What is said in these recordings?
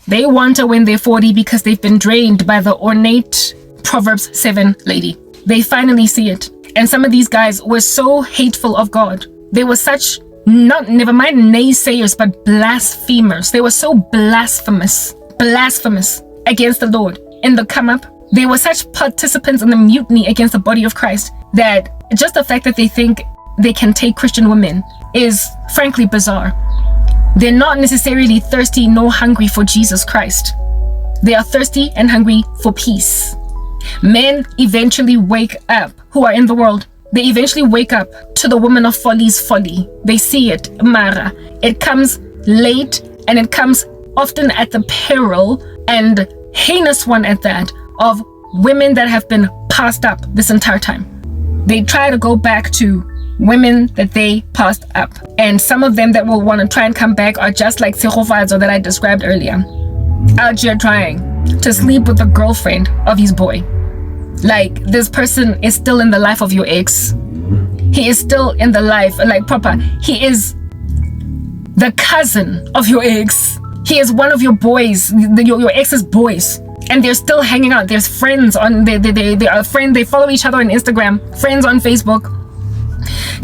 They want her when they're 40 because they've been drained by the ornate Proverbs 7 lady. They finally see it. And some of these guys were so hateful of God. They were such, never mind naysayers, but blasphemers. They were so blasphemous against the Lord in the come up. They were such participants in the mutiny against the body of Christ that just the fact that they think they can take Christian women is frankly bizarre. They're not necessarily thirsty nor hungry for Jesus Christ. They are thirsty and hungry for peace. Men eventually wake up, who are in the world, they eventually wake up to the woman of folly's folly. They see it, Mara. It comes late, and it comes often at the peril, and heinous one at that, of women that have been passed up this entire time. They try to go back to women that they passed up. And some of them that will want to try and come back are just like Segofazo that I described earlier. Out here trying to sleep with the girlfriend of his boy. Like, this person is still in the life of your ex. He is still in the life, like proper. He is the cousin of your ex. He is one of your boys, your ex's boys. And they're still hanging out. There's friends on, they are friends, they follow each other on Instagram, friends on Facebook.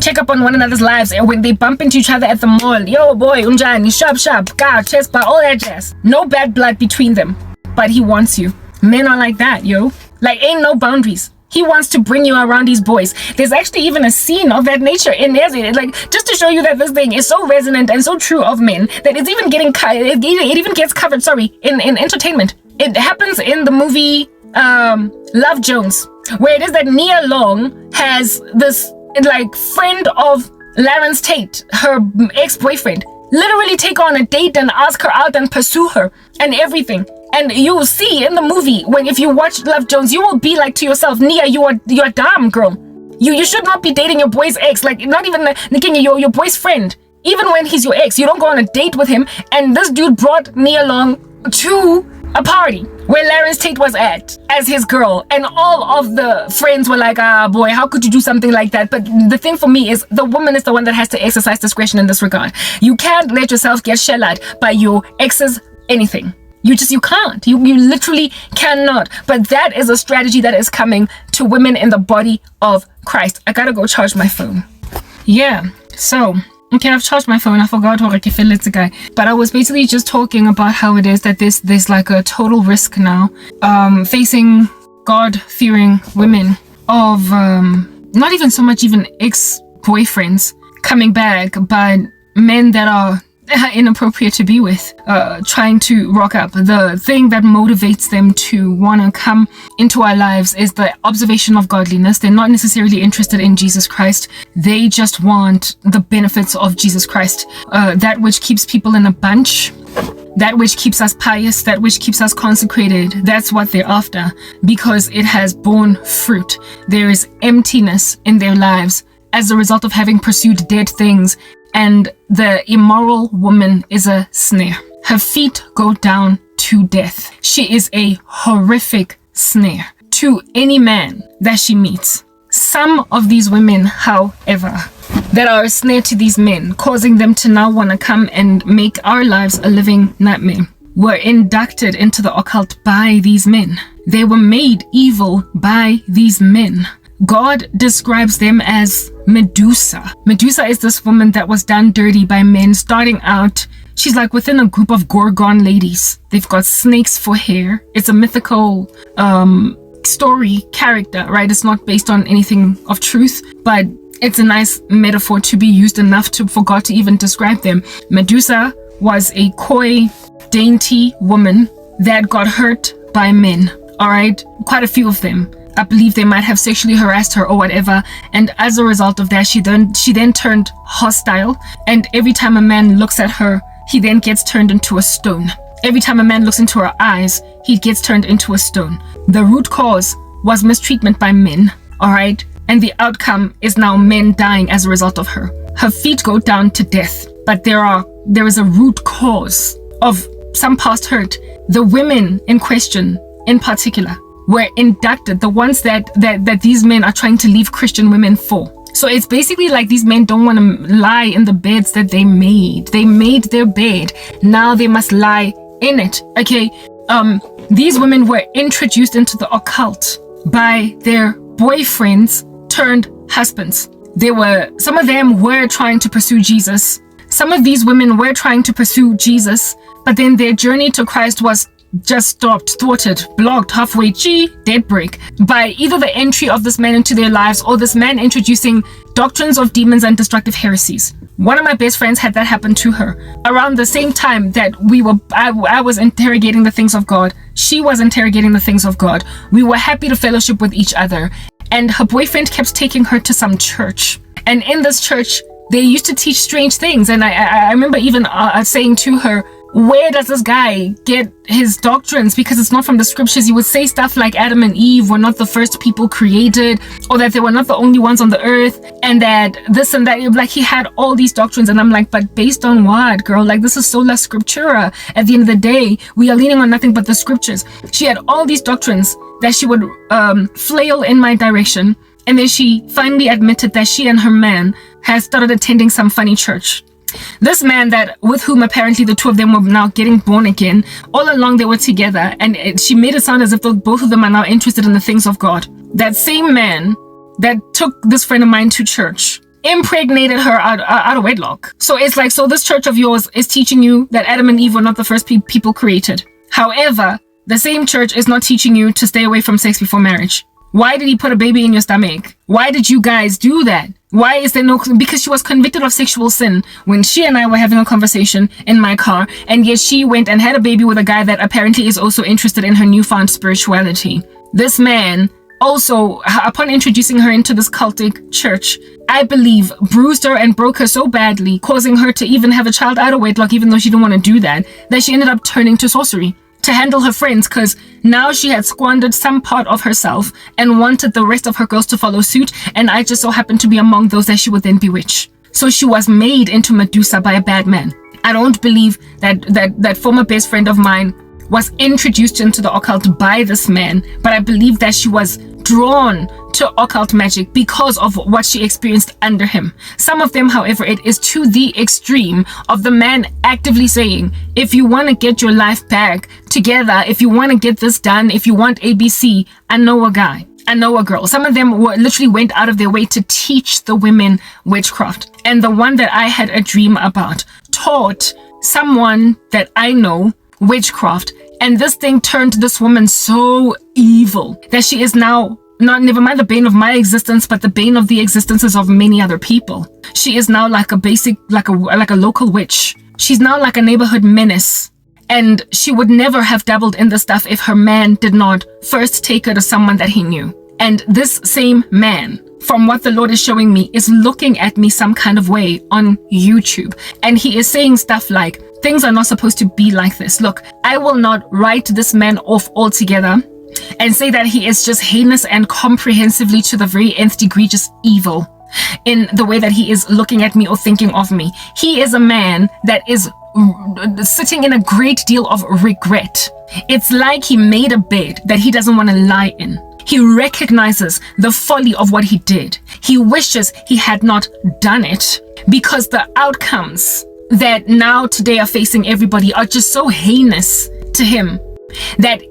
Check up on one another's lives, and when they bump into each other at the mall, yo boy, unjani, sharp, car, chest bar, all that jazz. No bad blood between them, but he wants you. Men are like that, yo. Like, ain't no boundaries. He wants to bring you around these boys. There's actually even a scene of that nature in there, like, just to show you that this thing is so resonant and so true of men that it's even getting it even gets covered. In entertainment. It happens in the movie Love Jones, where it is that Nia Long has this like friend of Lawrence Tate, her ex-boyfriend, literally take on a date and ask her out and pursue her and everything. And you will see in the movie, when if you watch Love Jones, you will be like to yourself, Nia, you're dumb, girl. You should not be dating your boy's ex, like not even your boy's friend. Even when he's your ex, you don't go on a date with him. And this dude brought Nia Long to a party where Lawrence Tate was at as his girl, and all of the friends were like, boy, how could you do something like that? But the thing for me is the woman is the one that has to exercise discretion in this regard. You can't let yourself get shellaed by your ex's anything. You can't. You literally cannot. But that is a strategy that is coming to women in the body of Christ. I gotta go charge my phone. Yeah, so okay, I've charged my phone. I forgot how I feel it's a guy. But I was basically just talking about how it is that there's like a total risk now facing God-fearing women of not even so much even ex-boyfriends coming back, but men that are inappropriate to be with, trying to rock up. The thing that motivates them to want to come into our lives is the observation of godliness. They're not necessarily interested in Jesus Christ. They just want the benefits of Jesus Christ, that which keeps people in a bunch, that which keeps us pious, that which keeps us consecrated. That's what they're after, because it has borne fruit. There is emptiness in their lives as a result of having pursued dead things. And the immoral woman is a snare. Her feet go down to death. She is a horrific snare to any man that she meets. Some of these women, however, that are a snare to these men, causing them to now want to come and make our lives a living nightmare, were inducted into the occult by these men. They were made evil by these men. God describes them as Medusa. Medusa is this woman that was done dirty by men starting out. She's like within a group of Gorgon ladies. They've got snakes for hair. It's a mythical story character, right? It's not based on anything of truth, but it's a nice metaphor to be used enough for God to even describe them. Medusa was a coy, dainty woman that got hurt by men. All right, quite a few of them. I believe they might have sexually harassed her or whatever, and as a result of that, she then turned hostile, and every time a man looks at her, he then gets turned into a stone. Every time a man looks into her eyes, he gets turned into a stone. The root cause was mistreatment by men, all right? And the outcome is now men dying as a result of her. Her feet go down to death, but there is a root cause of some past hurt. The women in question, in particular, were inducted, the ones that these men are trying to leave Christian women for. So it's basically like these men don't want to lie in the beds that they made. They made their bed. Now they must lie in it, okay, these women were introduced into the occult by their boyfriends turned husbands. Some of them were trying to pursue Jesus. Some of these women were trying to pursue Jesus, but then their journey to Christ was just stopped, thwarted, blocked halfway, dead break, by either the entry of this man into their lives or this man introducing doctrines of demons and destructive heresies. One of my best friends had that happen to her around the same time that I was interrogating the things of God. She was interrogating the things of God. We were happy to fellowship with each other, and her boyfriend kept taking her to some church, and in this church they used to teach strange things. And I remember even saying to her, where does this guy get his doctrines? Because it's not from the scriptures. He would say stuff like Adam and Eve were not the first people created, or that they were not the only ones on the earth, and that this and that. Like, he had all these doctrines, and I'm like, but based on what, girl? Like, this is sola scriptura. At the end of the day, we are leaning on nothing but the scriptures. She had all these doctrines that she would flail in my direction, and then she finally admitted that she and her man had started attending some funny church. This man with whom apparently the two of them were now getting born again, all along they were together, and she made it sound as if both of them are now interested in the things of God. That same man that took this friend of mine to church impregnated her out of wedlock. So it's like, so this church of yours is teaching you that Adam and Eve were not the first people created. However, the same church is not teaching you to stay away from sex before marriage. Why did he put a baby in your stomach? Why did you guys do that? Why is there no... Because she was convicted of sexual sin when she and I were having a conversation in my car, and yet she went and had a baby with a guy that apparently is also interested in her newfound spirituality. This man also, upon introducing her into this cultic church, I believe bruised her and broke her so badly, causing her to even have a child out of wedlock, even though she didn't want to do that she ended up turning to sorcery to handle her friends, because now she had squandered some part of herself and wanted the rest of her girls to follow suit, and I just so happened to be among those that she would then bewitch. So she was made into Medusa by a bad man. I don't believe that former best friend of mine was introduced into the occult by this man, but I believe that she was drawn to occult magic because of what she experienced under him. Some of them, however, it is to the extreme of the man actively saying, if you want to get your life back together, if you want to get this done, if you want ABC, I know a guy, I know a girl. Some of them literally went out of their way to teach the women witchcraft. And the one that I had a dream about taught someone that I know witchcraft, and this thing turned this woman so evil that she is now never mind the bane of my existence, but the bane of the existences of many other people. She is now like a local witch. She's now like a neighborhood menace, and she would never have dabbled in the stuff if her man did not first take her to someone that he knew. And this same man, from what the Lord is showing me, is looking at me some kind of way on YouTube, and he is saying stuff like, things are not supposed to be like this. Look, I will not write this man off altogether and say that he is just heinous and comprehensively to the very nth degree just evil in the way that he is looking at me or thinking of me. He is a man that is sitting in a great deal of regret. It's like he made a bed that he doesn't want to lie in. He recognizes the folly of what he did. He wishes he had not done it, because the outcomes that now today are facing everybody are just so heinous to him that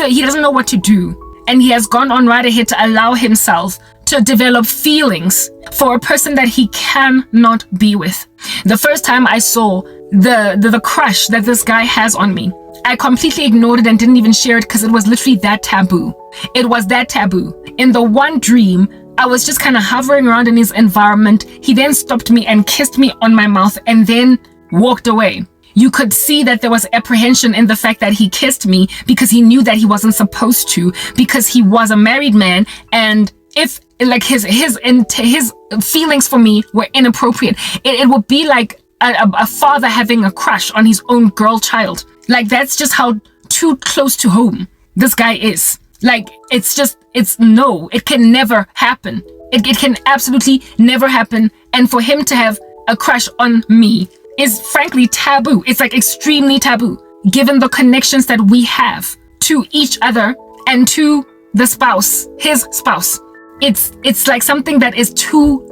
he doesn't know what to do, and he has gone on right ahead to allow himself to develop feelings for a person that he cannot be with. The first time I saw the crush that this guy has on me, I completely ignored it and didn't even share it because it was literally that taboo. It was that taboo. In the one dream, I was just kind of hovering around in his environment. He then stopped me and kissed me on my mouth and then walked away. You could see that there was apprehension in the fact that he kissed me because he knew that he wasn't supposed to, because he was a married man, and if like his feelings for me were inappropriate, it would be like a father having a crush on his own girl child. Like, that's just how too close to home this guy is. Like, no, it can never happen. It can absolutely never happen. And for him to have a crush on me is frankly taboo. It's like extremely taboo, given the connections that we have to each other and to the spouse, his spouse. It's like something that is too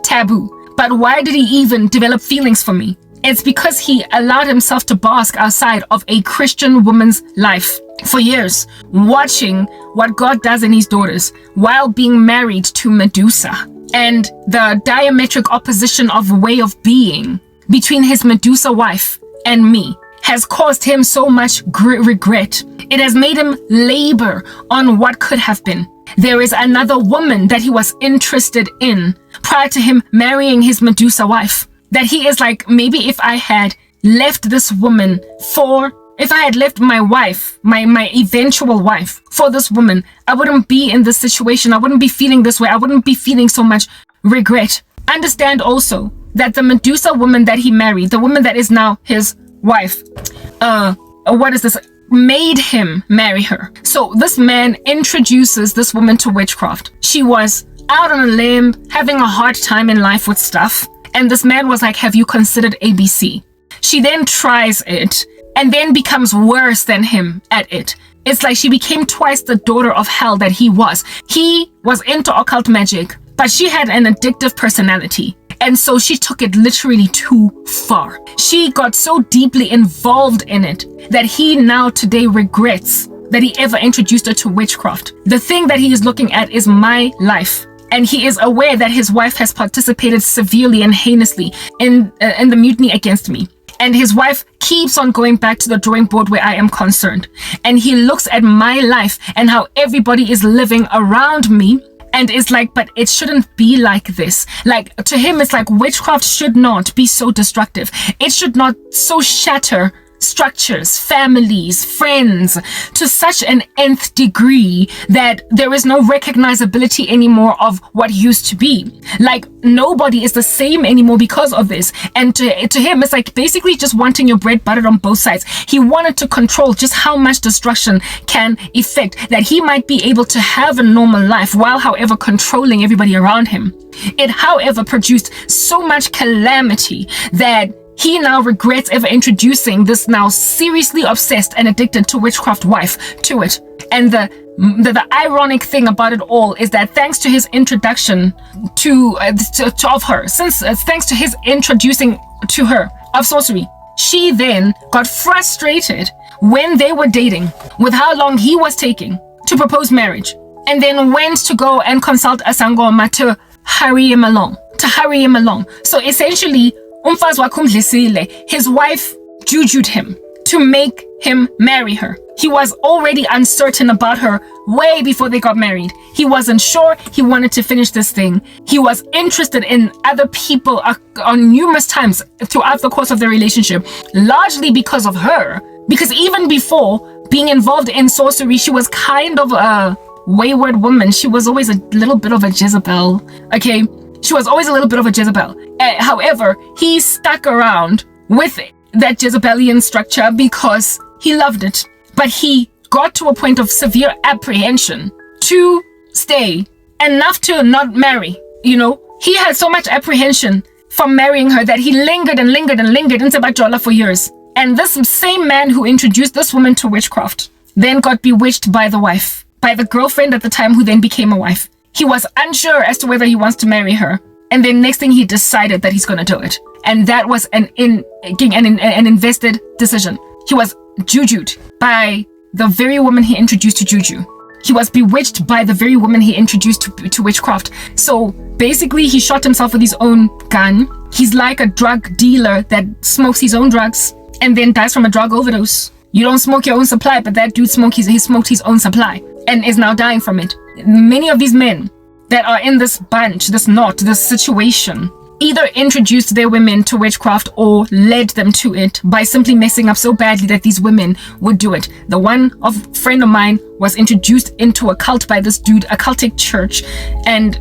taboo. But why did he even develop feelings for me? It's because he allowed himself to bask outside of a Christian woman's life for years, watching what God does in his daughters while being married to Medusa. And the diametric opposition of way of being between his Medusa wife and me has caused him so much regret. It has made him labor on what could have been. There is another woman that he was interested in prior to him marrying his Medusa wife. That he is like, maybe if I had left this woman if I had left my wife, my eventual wife for this woman, I wouldn't be in this situation. I wouldn't be feeling this way. I wouldn't be feeling so much regret. Understand also that the Medusa woman that he married, the woman that is now his wife, made him marry her. So this man introduces this woman to witchcraft. She was out on a limb, having a hard time in life with stuff. And this man was like, have you considered ABC? She then tries it and then becomes worse than him at it. It's like she became twice the daughter of hell that he was. He was into occult magic, but she had an addictive personality. And so she took it literally too far. She got so deeply involved in it that he now today regrets that he ever introduced her to witchcraft. The thing that he is looking at is my life. And he is aware that his wife has participated severely and heinously in the mutiny against me. And his wife keeps on going back to the drawing board where I am concerned. And he looks at my life and how everybody is living around me and is like, but it shouldn't be like this. Like, to him, it's like witchcraft should not be so destructive. It should not so shatter structures, families, friends to such an nth degree that there is no recognizability anymore of what used to be. Like, nobody is the same anymore because of this. And to him, it's like basically just wanting your bread buttered on both sides. He wanted to control just how much destruction can effect, that he might be able to have a normal life while, however, controlling everybody around him. It, however, produced so much calamity that he now regrets ever introducing this now seriously obsessed and addicted to witchcraft wife to it. And the ironic thing about it all is that thanks to his introduction of her, thanks to his introducing to her of sorcery, she then got frustrated when they were dating with how long he was taking to propose marriage, and then went to go and consult a sangoma to hurry him along. So essentially, his wife jujued him to make him marry her. He was already uncertain about her way before they got married. He wasn't sure. He wanted to finish this thing. He was interested in other people on numerous times throughout the course of their relationship, largely because of her. Because even before being involved in sorcery, she was kind of a wayward woman. She was always a little bit of a Jezebel. Okay? She was always a little bit of a Jezebel. However, he stuck around with that Jezebelian structure because he loved it. But he got to a point of severe apprehension to stay, enough to not marry. You know, he had so much apprehension from marrying her that he lingered in Sebajola for years. And this same man who introduced this woman to witchcraft then got bewitched by the wife, by the girlfriend at the time, who then became a wife. He was unsure as to whether he wants to marry her. And then next thing, he decided that he's going to do it. And that was an invested decision. He was jujued by the very woman he introduced to juju. He was bewitched by the very woman he introduced to witchcraft. So basically, he shot himself with his own gun. He's like a drug dealer that smokes his own drugs and then dies from a drug overdose. You don't smoke your own supply, but that dude smoked his own supply and is now dying from it. Many of these men that are in this bunch, this situation, either introduced their women to witchcraft or led them to it by simply messing up so badly that these women would do it. The friend of mine was introduced into a cult by this dude, a cultic church, and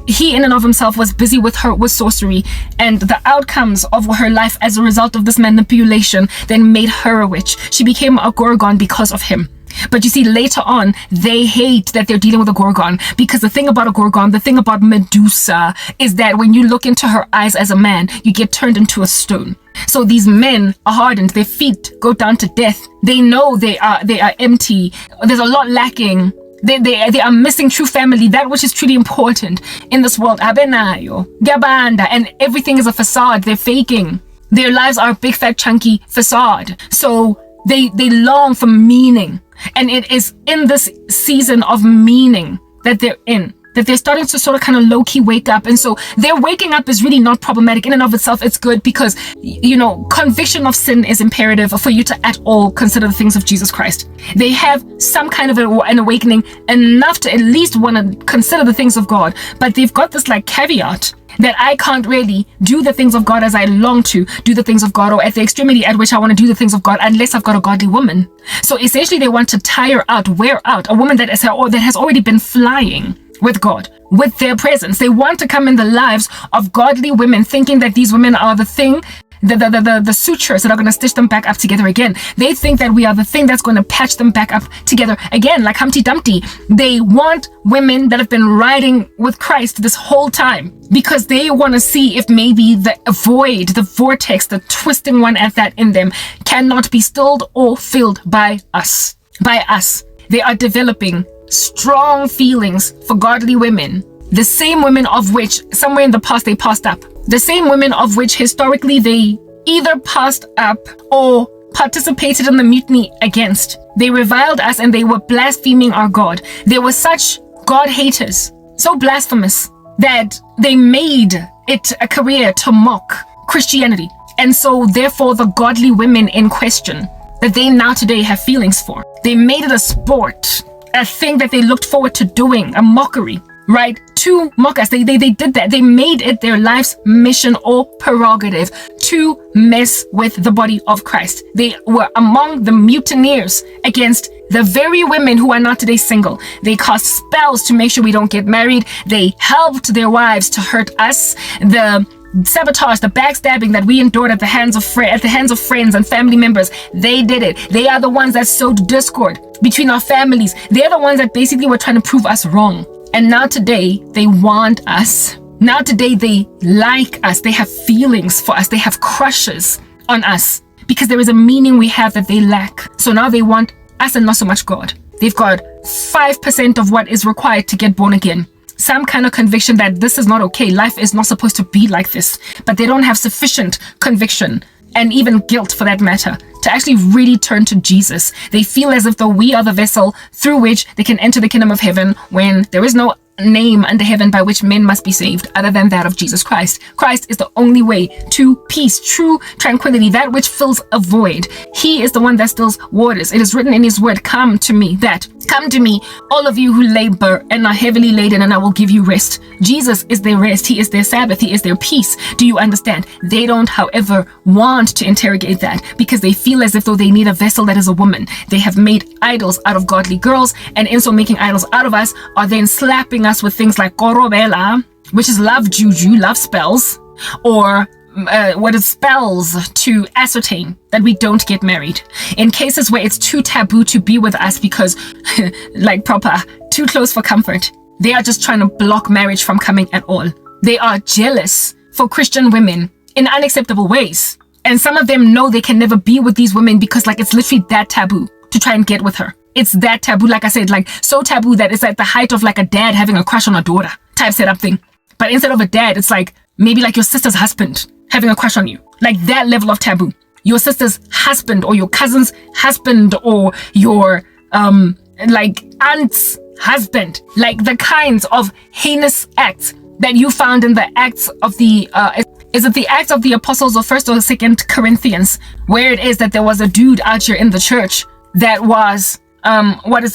he in and of himself was busy with sorcery, and the outcomes of her life as a result of this manipulation then made her a witch. She became a Gorgon because of him. But you see, later on, they hate that they're dealing with a Gorgon, because the thing about a Gorgon, the thing about Medusa, is that when you look into her eyes as a man, you get turned into a stone. So these men are hardened, their feet go down to death. They know they are empty. There's a lot lacking. They are missing true family, that which is truly important in this world. Abenayo, Gabanda, and everything is a facade. They're faking. Their lives are a big fat chunky facade. So they long for meaning. And it is in this season of meaning that they're in, that they're starting to sort of kind of low-key wake up. And so their waking up is really not problematic in and of itself. It's good because, you know, conviction of sin is imperative for you to at all consider the things of Jesus Christ. They have some kind of an awakening enough to at least want to consider the things of God. But they've got this like caveat that I can't really do the things of God as I long to do the things of God, or at the extremity at which I want to do the things of God, unless I've got a godly woman. So essentially they want to tire out, wear out a woman that has already been flying with God, with their presence. They want to come in the lives of godly women, thinking that these women are the thing, the sutures that are going to stitch them back up together again. They think that we are the thing that's going to patch them back up together again, like Humpty Dumpty. They want women that have been riding with Christ this whole time, because they want to see if maybe the void, the vortex, the twisting one at that in them cannot be stilled or filled by us. By us. They are developing strong feelings for godly women, the same women of which somewhere in the past they passed up, the same women of which historically they either passed up or participated in the mutiny against. They reviled us and they were blaspheming our God. They were such God haters, so blasphemous, that they made it a career to mock Christianity. And so therefore the godly women in question that they now today have feelings for, they made it a sport, a thing that they looked forward to doing, a mockery, right? To mock us. They did that. They made it their life's mission or prerogative to mess with the body of Christ. They were among the mutineers against the very women who are not today single. They cast spells to make sure we don't get married. They helped their wives to hurt us. The sabotage, the backstabbing that we endured at the hands of friends and family members, they did it. They are the ones that sowed discord between our families. They're the ones that basically were trying to prove us wrong. And now today, they want us. Now today, they like us. They have feelings for us. They have crushes on us because there is a meaning we have that they lack. So now they want us and not so much God. They've got 5% of what is required to get born again. Some kind of conviction that this is not okay. Life is not supposed to be like this. But they don't have sufficient conviction and even guilt for that matter to actually really turn to Jesus. They feel as if though we are the vessel through which they can enter the kingdom of heaven, when there is no name under heaven by which men must be saved other than that of Jesus Christ. Christ is the only way to peace, true tranquility, that which fills a void. He is the one that stills waters. It is written in his word, come to me, all of you who labor and are heavily laden, and I will give you rest. Jesus is their rest. He is their Sabbath. He is their peace. Do you understand? They don't, however, want to interrogate that because they feel as if though they need a vessel that is a woman. They have made idols out of godly girls, and in so making idols out of us, are then slapping us with things like korobela, which is love juju, love spells, or what is spells to ascertain that we don't get married. In cases where it's too taboo to be with us because like proper, too close for comfort, they are just trying to block marriage from coming at all. They are jealous for Christian women in unacceptable ways. And some of them know they can never be with these women because like it's literally that taboo to try and get with her. It's that taboo, like I said, like so taboo that it's at the height of like a dad having a crush on a daughter type setup thing. But instead of a dad, it's like maybe like your sister's husband having a crush on you. Like that level of taboo. Your sister's husband or your cousin's husband or your like aunt's husband. Like the kinds of heinous acts that you found in the Acts of the is it the Acts of the Apostles or 1st or 2nd Corinthians, where it is that there was a dude out here in the church that was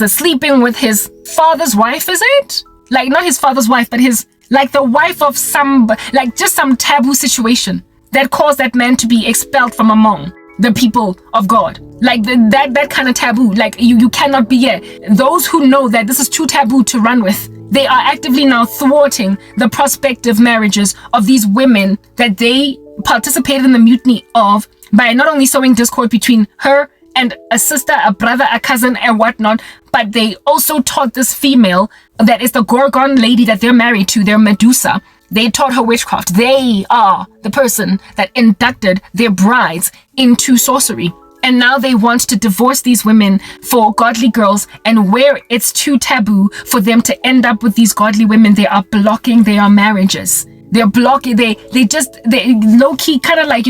sleeping with his father's wife, is it? Like not his father's wife, but his like the wife of some, like just some taboo situation that caused that man to be expelled from among the people of God. Like that kind of taboo. Like you cannot be here. Those who know that this is too taboo to run with, they are actively now thwarting the prospective marriages of these women that they participated in the mutiny of by not only sowing discord between her and a sister, a brother, a cousin, and whatnot, but they also taught this female that is the Gorgon lady that they're married to, their Medusa. They taught her witchcraft. They are the person that inducted their brides into sorcery. And now they want to divorce these women for godly girls, and where it's too taboo for them to end up with these godly women, they are blocking their marriages. They're blocking, they low-key kind of like,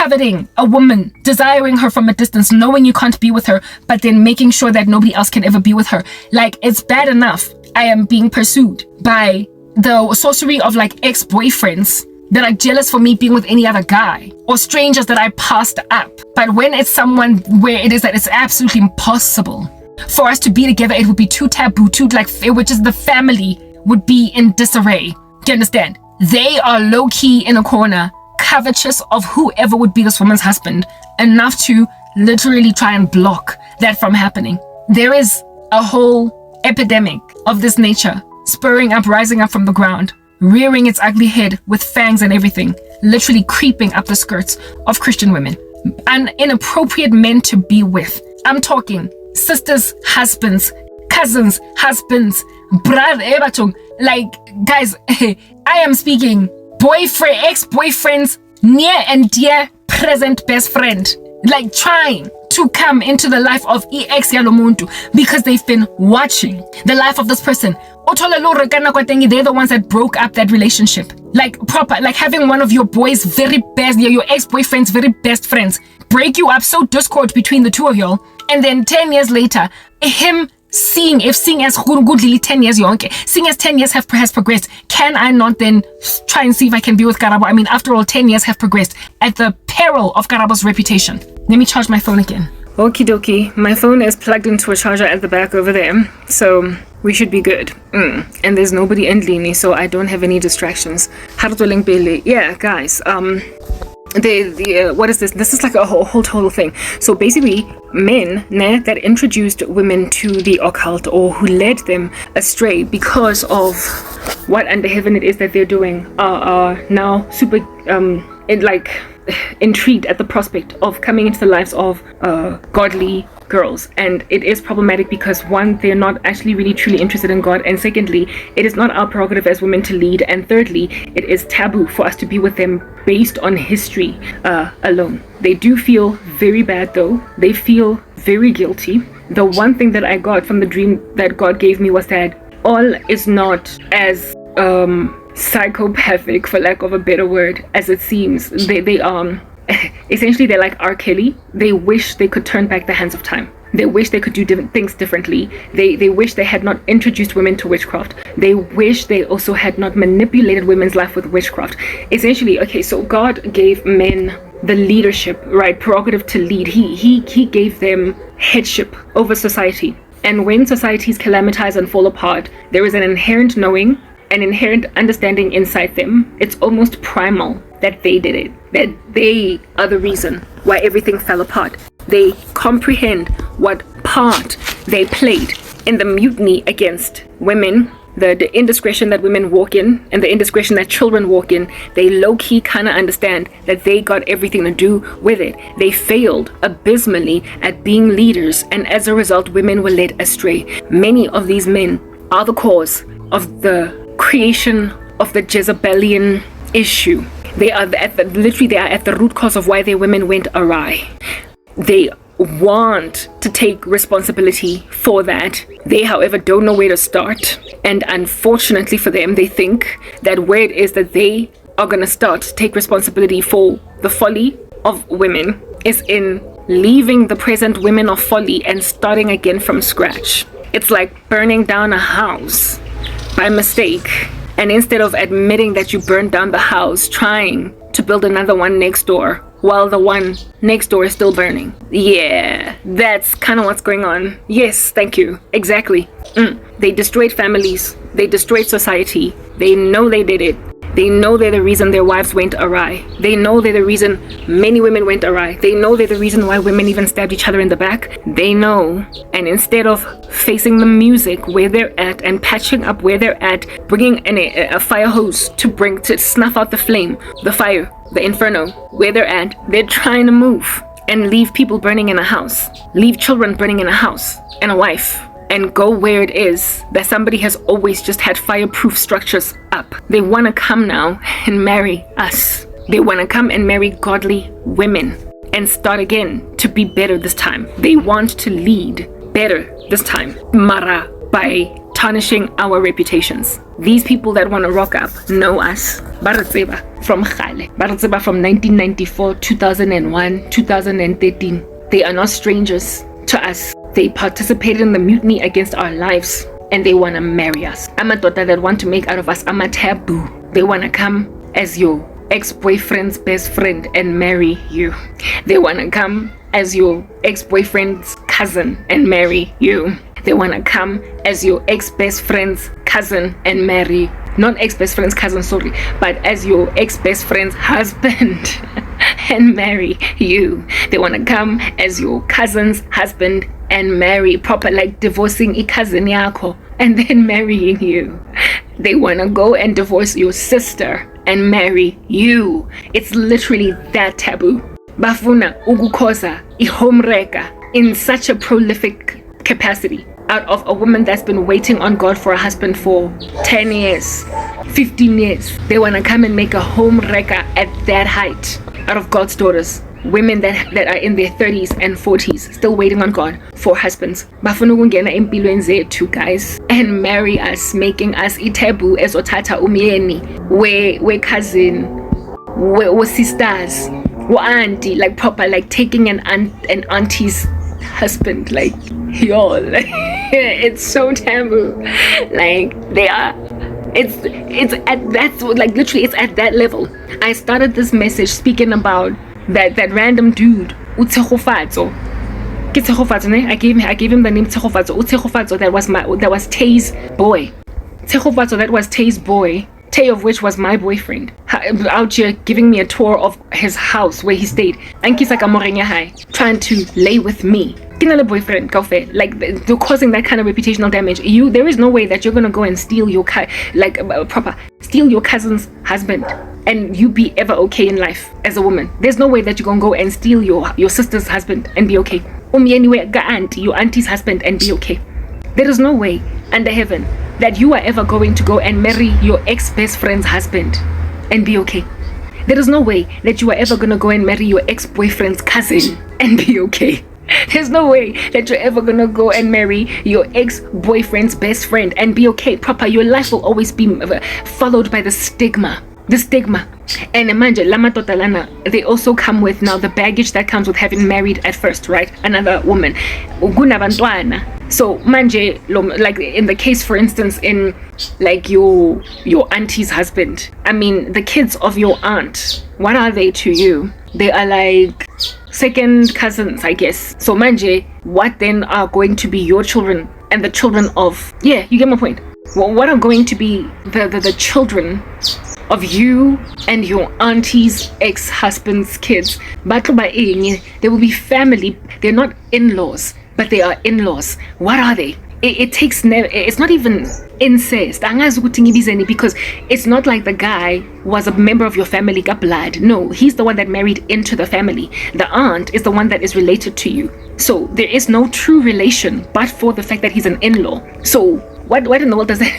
coveting a woman, desiring her from a distance, knowing you can't be with her, but then making sure that nobody else can ever be with her. Like, it's bad enough I am being pursued by the sorcery of like ex-boyfriends that are jealous for me being with any other guy, or strangers that I passed up. But when it's someone where it is that it's absolutely impossible for us to be together, it would be too taboo, too like, which is the family would be in disarray. Do you understand? They are low-key in a corner, covetous of whoever would be this woman's husband, enough to literally try and block that from happening. There is a whole epidemic of this nature spurring up, rising up from the ground, rearing its ugly head with fangs and everything, literally creeping up the skirts of Christian women and inappropriate men to be with. I'm talking sisters, husbands, cousins, husbands, brother, like, guys, I am speaking boyfriend, ex-boyfriends, near and dear present best friend, like trying to come into the life of ex Yalomuntu because they've been watching the life of this person. They're the ones that broke up that relationship. Like proper, like having one of your boys' very best, your ex-boyfriend's very best friends break you up, so discord between the two of y'all, and then 10 years later, him seeing as goodly 10 years young, seeing as 10 years has progressed, can I not then try and see if I can be with Karabo? I mean, after all, 10 years have progressed at the peril of Karabo's reputation. Let me charge my phone again. Okie dokie, my phone is plugged into a charger at the back over there, so we should be good. And there's nobody endlini, so I don't have any distractions. Yeah, guys, what is this? This is like a whole total thing. So basically, men that introduced women to the occult or who led them astray because of what under heaven it is that they're doing are now super intrigued at the prospect of coming into the lives of godly girls. And it is problematic because one, they're not actually really truly interested in God, and secondly, it is not our prerogative as women to lead, and thirdly, it is taboo for us to be with them based on history alone. They do feel very bad though. They feel very guilty. The one thing that I got from the dream that God gave me was that all is not as psychopathic, for lack of a better word, as it seems. They essentially, they're like R. Kelly. They wish they could turn back the hands of time. They wish they could do things differently. They wish they had not introduced women to witchcraft. They wish they also had not manipulated women's life with witchcraft. Essentially, okay, so God gave men the leadership, right, prerogative to lead. He gave them headship over society. And when societies calamitize and fall apart, there is an inherent knowing, an inherent understanding inside them. It's almost primal that they did it, that they are the reason why everything fell apart. They comprehend what part they played in the mutiny against women, the indiscretion that women walk in and the indiscretion that children walk in. They low-key kind of understand that they got everything to do with it. They failed abysmally at being leaders, and as a result, women were led astray. Many of these men are the cause of the creation of the Jezebelian issue. They are at the root cause of why their women went awry. They want to take responsibility for that. They, however, don't know where to start. And unfortunately for them, they think that where it is that they are going to start to take responsibility for the folly of women is in leaving the present women of folly and starting again from scratch. It's like burning down a house by mistake, and instead of admitting that you burned down the house, trying to build another one next door while the one next door is still burning. Yeah, that's kind of what's going on. Yes, thank you. Exactly. They destroyed families. They destroyed society. They know they did it. They know they're the reason their wives went awry. They know they're the reason many women went awry. They know they're the reason why women even stabbed each other in the back. They know. And instead of facing the music where they're at and patching up where they're at, bringing a fire hose to snuff out the flame, the fire, the inferno, where they're at, they're trying to move and leave people burning in a house, leave children burning in a house and a wife, and go where it is that somebody has always just had fireproof structures up. They want to come now and marry us. They want to come and marry godly women and start again to be better this time. They want to lead better this time. Mara, by tarnishing our reputations. These people that want to rock up know us. Baratseba from Khale. Baratseba from 1994, 2001, 2013. They are not strangers to us. They participated in the mutiny against our lives, and they want to marry us. Amadota that want to make out of us a taboo. They want to come as your ex-boyfriend's best friend and marry you. They want to come as your ex-boyfriend's cousin and marry you. They want to come as your ex-best friend's cousin and marry, not ex-best friend's cousin, sorry, but as your ex-best friend's husband and marry you. They want to come as your cousin's husband and marry, proper like divorcing a cousin yako and then marrying you. They want to go and divorce your sister and marry you. It's literally that taboo. Bafuna ugukosa ihomreka in such a prolific capacity out of a woman that's been waiting on God for a husband for 10 years, 15 years. They want to come and make a home wrecker at that height out of God's daughters. Women that are in their 30s and 40s still waiting on God for husbands. Bafuna ukungena empilweni zethu, guys, and marry us, making us itabu ezothatha umyeni we cousin, we sisters, we auntie, like proper, like taking an auntie's husband, like y'all. It's so taboo. Like they are. It's at that's like literally it's at that level. I started this message speaking about that random dude Utehofatso. I gave him the name Tehofatso. Utehofatso, that was Tay's boy. Tehofatso, that was Tay's boy. Tay of which was my boyfriend. Out here giving me a tour of his house where he stayed. Ankisa Kamorenya High, trying to lay with me. Kinala boyfriend, like they're causing that kind of reputational damage. There is no way that you're gonna go and steal your steal your cousin's husband and you be ever okay in life as a woman. There's no way that you're gonna go and steal your sister's husband and be okay. Anyway, your auntie's husband and be okay. There is no way under heaven that you are ever going to go and marry your ex-best friend's husband and be okay. There is no way that you are ever gonna go and marry your ex-boyfriend's cousin and be okay. There's no way that you're ever gonna go and marry your ex-boyfriend's best friend and be okay. Proper, your life will always be followed by the stigma. And manje lama totalana, they also come with now the baggage that comes with having married at first, right? Another woman. So manje, like in the case, for instance, in like your auntie's husband. I mean, the kids of your aunt, what are they to you? They are like second cousins, I guess. So manje, what then are going to be your children and the children of, yeah, you get my point. Well, what are going to be the children of you and your auntie's ex-husband's kids? They will be family. They're not in-laws, but they are in-laws. What are they? It's not even incest, because it's not like the guy was a member of your family, got blood. No, he's the one that married into the family. The aunt is the one that is related to you. So there is no true relation but for the fact that he's an in-law. So what in the world does that?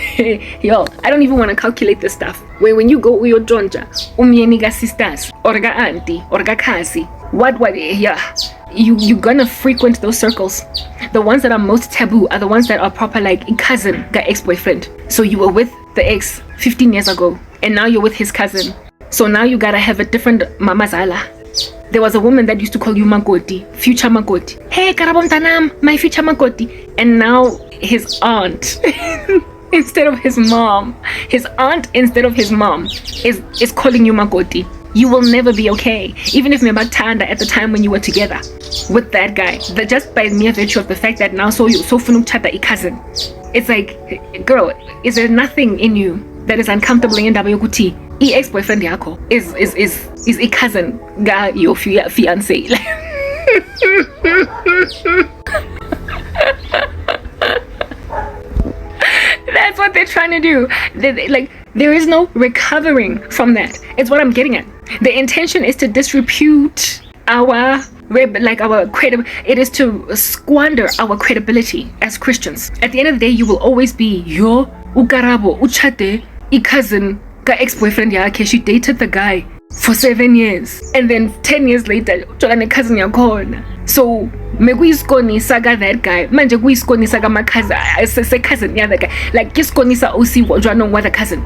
Yo, I don't even want to calculate this stuff. When you go with your jonja, umyeniga sisters, orga auntie, orga kasi, yeah, you're gonna frequent those circles. The ones that are most taboo are the ones that are proper, like a cousin, the ex-boyfriend. So you were with the ex 15 years ago, and now you're with his cousin. So now you gotta have a different mamazala. There was a woman that used to call you Makoti, future Makoti. Hey, Karabo mtanam, my future Makoti. And now his aunt instead of his mom, is calling you Makoti. You will never be okay. Even if Mebatanda at the time when you were together with that guy, just by mere virtue of the fact that now so funuk chata cousin. It's like, girl, is there nothing in you that is uncomfortable in Dabayokuti? Ex-boyfriend yako is a cousin ga your fiance. That's what they're trying to do. There is no recovering from that. It's what I'm getting at. The intention is to disrepute our credibility. It is to squander our credibility as Christians. At the end of the day, you will always be your Karabo uchate cousin ka ex-boyfriend yake. She dated the guy for 7 years, and then 10 years later uthola cousin yakhona. So mekuyisikonisa ka that guy manje kuyisikonisa ka my cousin cousin the other guy, like isikonisa osi jwanong wa the cousin.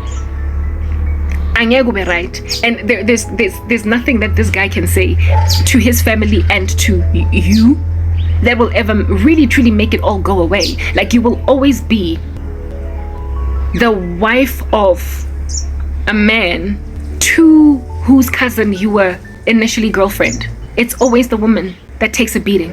Angeke kube right, and there's nothing that this guy can say to his family and to you that will ever really truly make it all go away. Like, you will always be the wife of a man to whose cousin you were initially girlfriend. It's always the woman that takes a beating.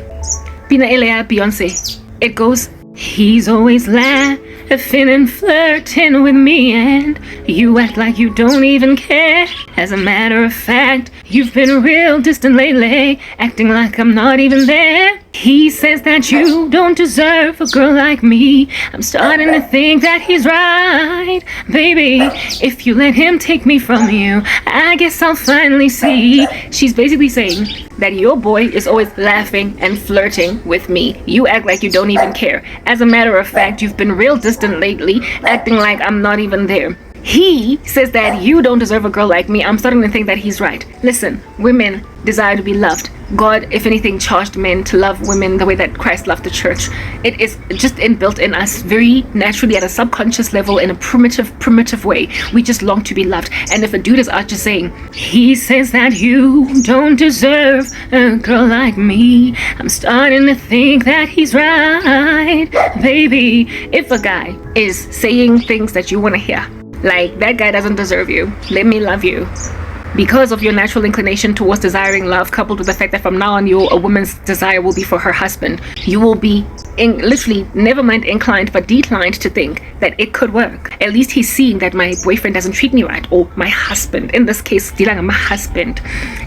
Pina Elea Beyonce. It goes, he's always laughing and flirting with me, and you act like you don't even care. As a matter of fact, you've been real distant lately, acting like I'm not even there. He says that you don't deserve a girl like me. I'm starting to think that he's right. Baby, if you let him take me from you, I guess I'll finally see. She's basically saying that your boy is always laughing and flirting with me. You act like you don't even care. As a matter of fact, you've been real distant lately, acting like I'm not even there. He says that you don't deserve a girl like me. I'm starting to think that he's right. Listen, women desire to be loved. God, if anything, charged men to love women the way that Christ loved the church. It is just inbuilt in us very naturally at a subconscious level, in a primitive way. We just long to be loved. And if a dude is out just saying, he says that you don't deserve a girl like me, I'm starting to think that he's right. Baby, if a guy is saying things that you want to hear, like, that guy doesn't deserve you, let me love you, because of your natural inclination towards desiring love, coupled with the fact that from now on a woman's desire will be for her husband, you will be literally, never mind inclined, but declined to think that it could work. At least he's seeing that my boyfriend doesn't treat me right, or my husband, in this case, Dilanga, my husband.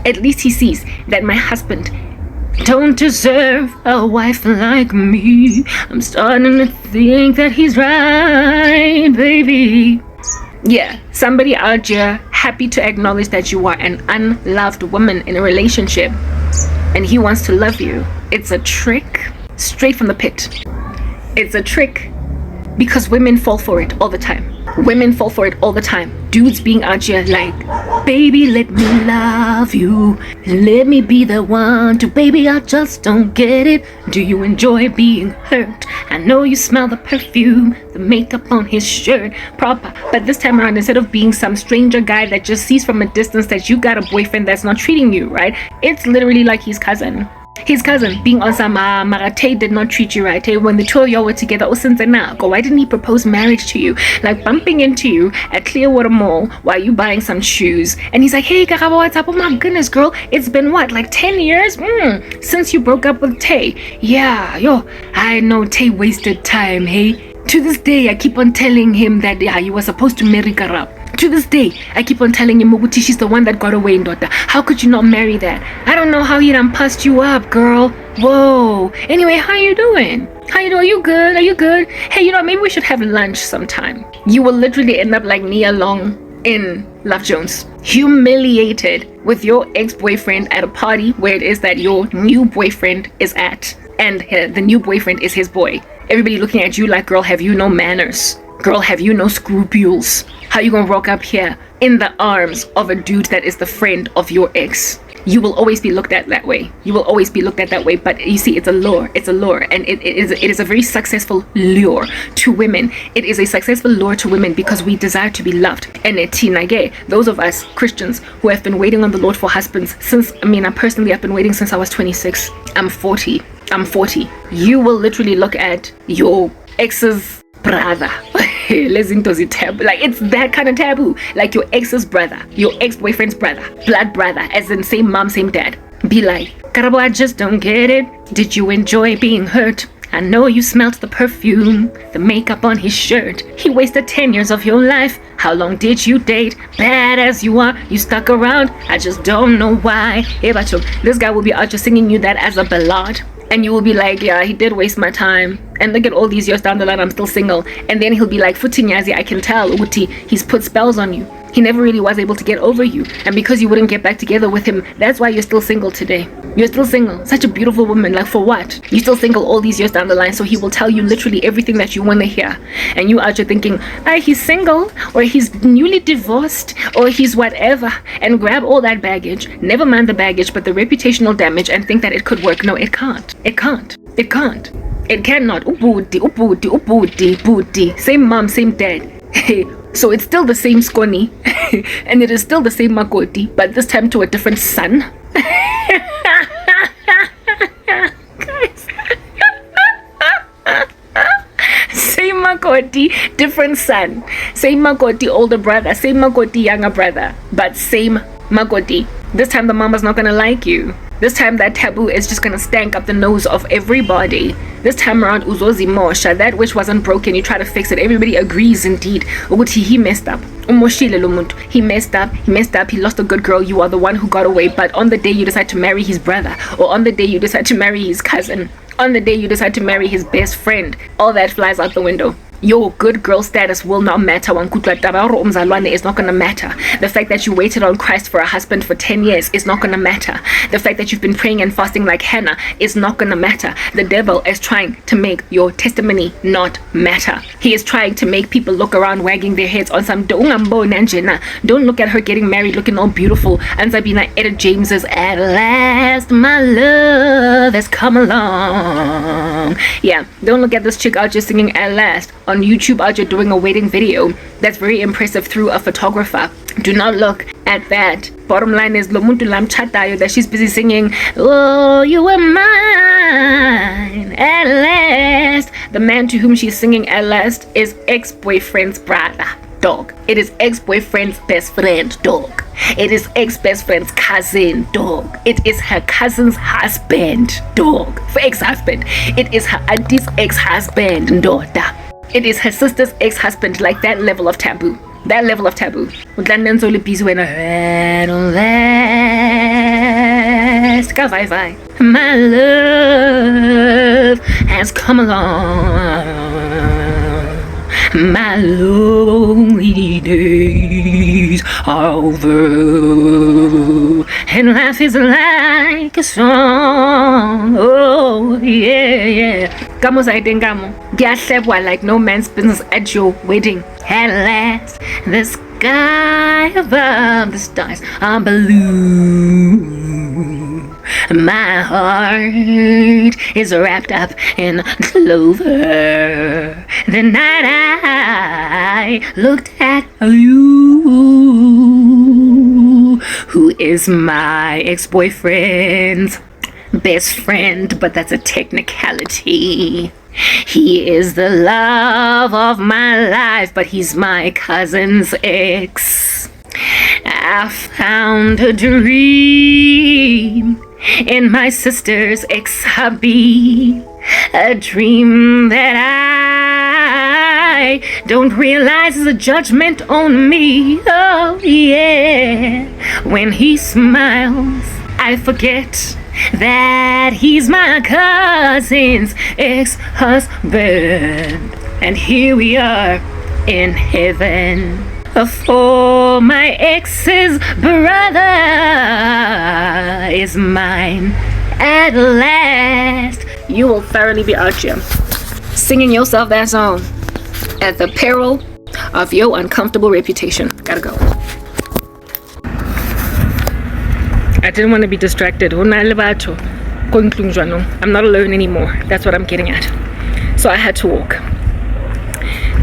At least he sees that my husband don't deserve a wife like me. I'm starting to think that he's right, baby. Yeah, somebody out here happy to acknowledge that you are an unloved woman in a relationship, and he wants to love you. It's a trick straight from the pit. It's a trick because women fall for it all the time. Women fall for it all the time. Dudes being out here like, baby, let me love you. Let me be the one to, baby, I just don't get it. Do you enjoy being hurt? I know you smell the perfume, the makeup on his shirt, proper. But this time around, instead of being some stranger guy that just sees from a distance that you got a boyfriend that's not treating you right, it's literally like his cousin. His cousin being on some Marate did not treat you right. Hey, when the two of y'all were together, why didn't he propose marriage to you? Like, bumping into you at Clearwater Mall while you buying some shoes, and he's like, hey Karabo, what's up? Oh my goodness, girl, it's been what, like 10 years since you broke up with Tay? Yeah, yo, I know Tay wasted time. Hey, to this day I keep on telling him that you were supposed to marry Karabo. To this day, I keep on telling him, Muguti, she's the one that got away, daughter. How could you not marry that? I don't know how he done passed you up, girl. Whoa. Anyway, how you doing? How you doing? Are you good? Are you good? Hey, maybe we should have lunch sometime. You will literally end up like Nia Long in Love Jones, humiliated with your ex-boyfriend at a party where it is that your new boyfriend is at, and the new boyfriend is his boy. Everybody looking at you like, girl, have you no manners? Girl, have you no scruples? How you gonna rock up here in the arms of a dude that is the friend of your ex? You will always be looked at that way. You will always be looked at that way. But you see, it's a lure. It's a lure. And it is a very successful lure to women. It is a successful lure to women because we desire to be loved. And those of us Christians who have been waiting on the Lord for husbands since, I personally have been waiting since I was 26. I'm 40. You will literally look at your ex's brother. Taboo. Like, it's that kind of taboo. Like your ex's brother, your ex-boyfriend's brother, blood brother, as in same mom, same dad. Be like, Karabo, I just don't get it. Did you enjoy being hurt? I know you smelled the perfume, the makeup on his shirt. He wasted 10 years of your life. How long did you date? Bad as you are, you stuck around. I just don't know why. This guy will be out just singing you that as a ballad. And you will be like, yeah, he did waste my time. And look at all these years down the line, I'm still single. And then he'll be like, Futinyazi, I can tell, Uti, he's put spells on you. He never really was able to get over you. And because you wouldn't get back together with him, that's why you're still single today. You're still single. Such a beautiful woman. Like, for what? You're still single all these years down the line, so he will tell you literally everything that you want to hear. And you out here thinking, he's single, or he's newly divorced, or he's whatever, and grab all that baggage. Never mind the baggage, but the reputational damage, and think that it could work. No, it can't. It can't. It can't. It cannot. Ubudi. Same mom, same dad. So it's still the same Skoni, and it is still the same Makoti, but this time to a different son. Guys. Same Makoti, different son. Same Makoti, older brother. Same Makoti, younger brother. But same Makoti. This time the mama's not gonna like you. This time that taboo is just gonna stank up the nose of everybody. This time around, uzozi mosha, that which wasn't broken, you try to fix it. Everybody agrees indeed. Ukuthi he messed up. He messed up, he lost a good girl, you are the one who got away. But on the day you decide to marry his brother, or on the day you decide to marry his cousin, on the day you decide to marry his best friend, all that flies out the window. Your good girl status will not matter. Is not gonna matter. The fact that you waited on Christ for a husband for 10 years is not gonna matter. The fact that you've been praying and fasting like Hannah is not gonna matter. The devil is trying to make your testimony not matter. He is trying to make people look around wagging their heads on some don't look at her getting married looking all beautiful. And Sabina Etta James's "At last my love has come along." Yeah, don't look at this chick out just singing "At last" on YouTube out here doing a wedding video that's very impressive through a photographer. Do not look at that. Bottom line is Lomuntu Lam Chatayo that she's busy singing, "Oh, you were mine at last." The man to whom she's singing "At last" is ex-boyfriend's brother, dog. It is ex-boyfriend's best friend, dog. It is ex-best friend's cousin, dog. It is her cousin's husband, dog. For ex-husband. It is her auntie's ex-husband, daughter. It is her sister's ex-husband. Like that level of taboo. That level of taboo. At last, my love has come along. My lonely days are over, and life is like a song. Oh yeah. Kamo sa itengamo. Giyahlebwa like no man's business at your wedding. At last, the sky above the stars are blue. My heart is wrapped up in clover. The night I looked at you, who is my ex-boyfriend's best friend, but that's a technicality. He is the love of my life, but he's my cousin's ex. I found a dream in my sister's ex-hubby, a dream that I don't realize is a judgment on me. Oh yeah, when he smiles, I forget that he's my cousin's ex-husband. And here we are in heaven. For my ex's brother is mine at last. You will thoroughly be out here singing yourself that song at the peril of your uncomfortable reputation. Gotta go. I didn't want to be distracted. I'm not alone anymore. That's what I'm getting at. So I had to walk.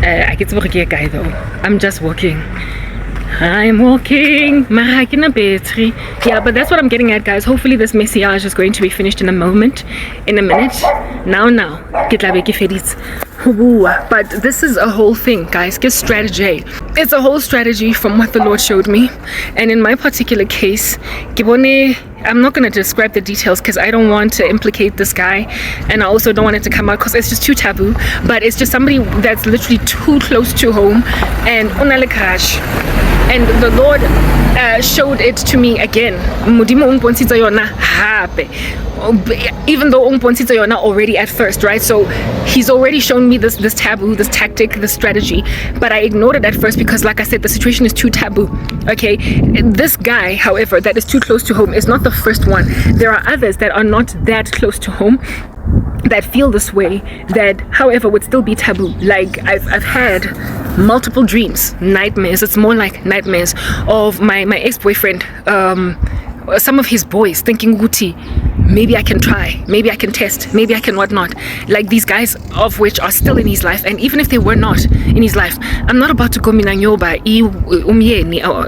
I get to work here, guy, though. I'm just walking. I'm walking. Yeah, but that's what I'm getting at, guys. Hopefully this message is going to be finished in a minute. Now. But this is a whole thing, guys. Get strategy. It's a whole strategy from what the Lord showed me. And in my particular case, I'm not going to describe the details because I don't want to implicate this guy, and I also don't want it to come out because it's just too taboo. But it's just somebody that's literally too close to home, and unale crash. And the Lord showed it to me again. Modimo o mpontshitse yona hape. Even though o mpontshitse yona already at first, right? So he's already shown me this taboo, this tactic, this strategy, but I ignored it at first because, like I said, the situation is too taboo. Okay, this guy, however, that is too close to home is not the first one. There are others that are not that close to home that feel this way, that however would still be taboo. Like I've had multiple dreams, nightmares, it's more like nightmares, of my ex-boyfriend, some of his boys, thinking Guti, maybe I can try, maybe I can test, maybe I can whatnot. Like these guys of which are still in his life, and even if they were not in his life, I'm not about to go minanyoba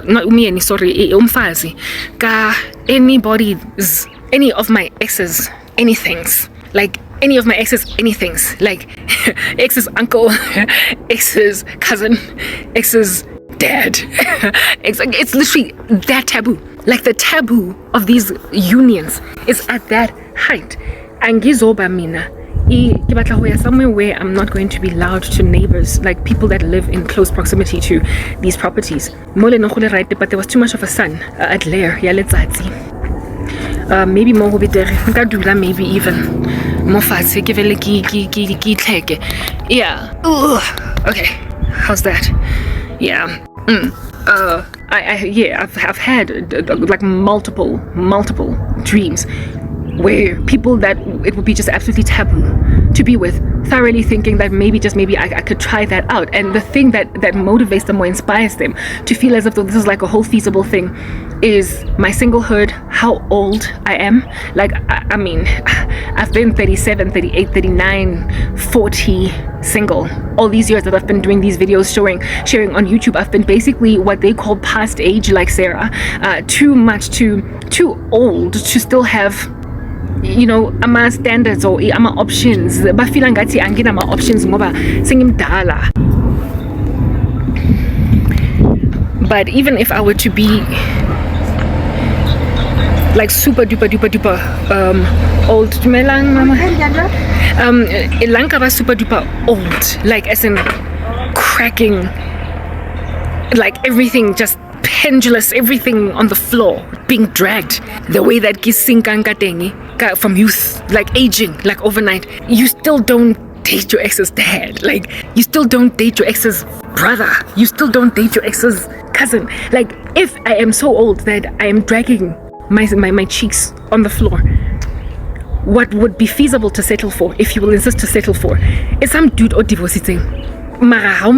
not umyeni, sorry, umfazi ka anybody's, any of my exes, anythings, like any of my exes, anythings, like ex's uncle, ex's cousin, ex's dad. It's literally that taboo. Like the taboo of these unions is at that height. Angizoba mina somewhere where I'm not going to be loud to neighbors, like people that live in close proximity to these properties. But there was too much of a sun at Lair. Maybe more will be there. Maybe even more fast. Yeah. Okay. How's that? Yeah. I've had like multiple dreams where people that it would be just absolutely taboo to be with, thoroughly thinking that maybe I could try that out. And the thing that motivates them or inspires them to feel as if this is like a whole feasible thing is my singlehood, how old I am. Like, I mean, I've been 37, 38, 39, 40 single. All these years that I've been doing these videos sharing on YouTube, I've been basically what they call past age, like Sarah. Too old to still have, you know, ama standards or ama options. Bafila ngathi angina ama options ngoba sengimdala. But even if I were to be like super duper old, Ilanka was super duper old, like as in cracking, like everything just pendulous, everything on the floor being dragged, the way that Gisinkankatengi from youth, like aging, like overnight. You still don't date your ex's dad, like you still don't date your ex's brother, you still don't date your ex's cousin. Like if I am so old that I am dragging my cheeks on the floor, what would be feasible to settle for, if you will insist to settle for, is some dude or divorcing. Mara how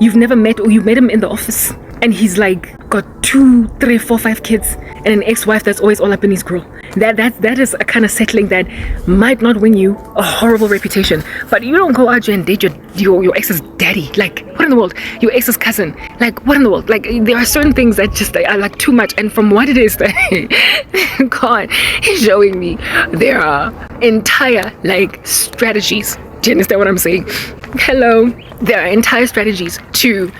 you've never met, or you met him in the office and he's like got 2, 3, 4, 5 kids and an ex-wife that's always all up in his grill. That is a kind of settling that might not win you a horrible reputation, but you don't go out there and date your ex's daddy. Like what in the world? Your ex's cousin. Like what in the world? Like there are certain things that just are like too much, and from what it is that God is showing me, there are entire like strategies. Do you understand what I'm saying? Hello. There are entire strategies to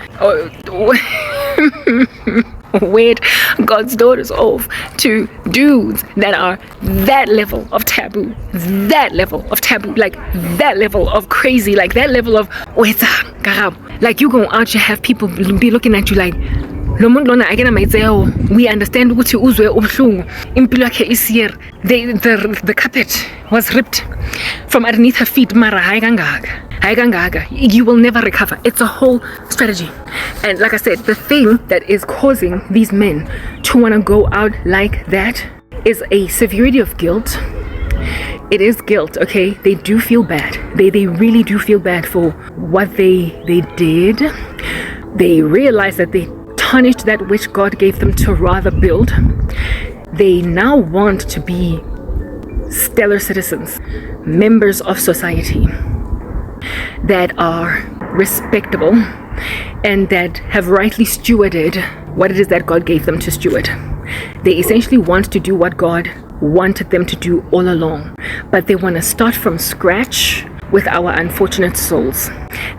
wed God's daughters off to dudes that are that level of taboo, like that level of crazy, like that level of Karabo. Like you go out, you have people be looking at you like, we understand ukuthi uzwe ubuhlungu, impilo yakhe isiyere. The carpet was ripped from underneath her feet, mara hayi kangaka. You will never recover. It's a whole strategy. And like I said, the thing that is causing these men to want to go out like that is a severity of guilt. It is guilt, okay? They do feel bad. They really do feel bad for what they did. They realize that they tarnished that which God gave them to rather build. They now want to be stellar citizens, members of society that are respectable and that have rightly stewarded what it is that God gave them to steward. They essentially want to do what God wanted them to do all along, but they want to start from scratch with our unfortunate souls.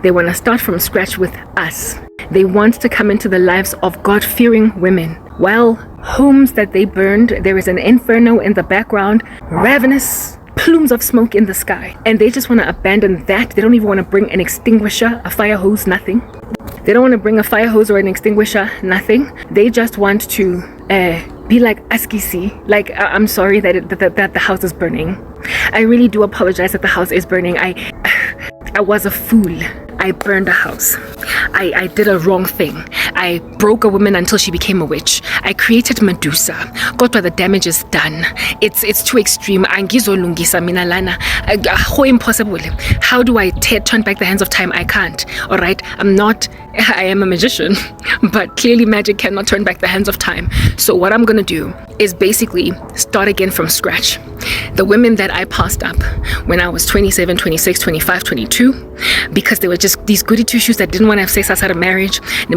They want to start from scratch with us. They want to come into the lives of God-fearing women. Well, homes that they burned, there is an inferno in the background, ravenous plumes of smoke in the sky, and they just want to abandon that. They don't even want to bring an extinguisher, a fire hose, nothing. They don't want to bring a fire hose or an extinguisher, nothing. They just want to be like Askisi, like I'm sorry that that the house is burning. I really do apologize that the house is burning. I was a fool. I burned a house. I did a wrong thing. I broke a woman until she became a witch. I created Medusa. Kodwa the damage is done. It's too extreme. Angizolungisa mina lana. How impossible. How do I turn back the hands of time? I can't. All right. I am a magician, but clearly magic cannot turn back the hands of time. So what I'm gonna do is basically start again from scratch. The women that I passed up when I was 27, 26, 25, 22, because they were just these goody two-shoes that didn't want to have sex outside of marriage. They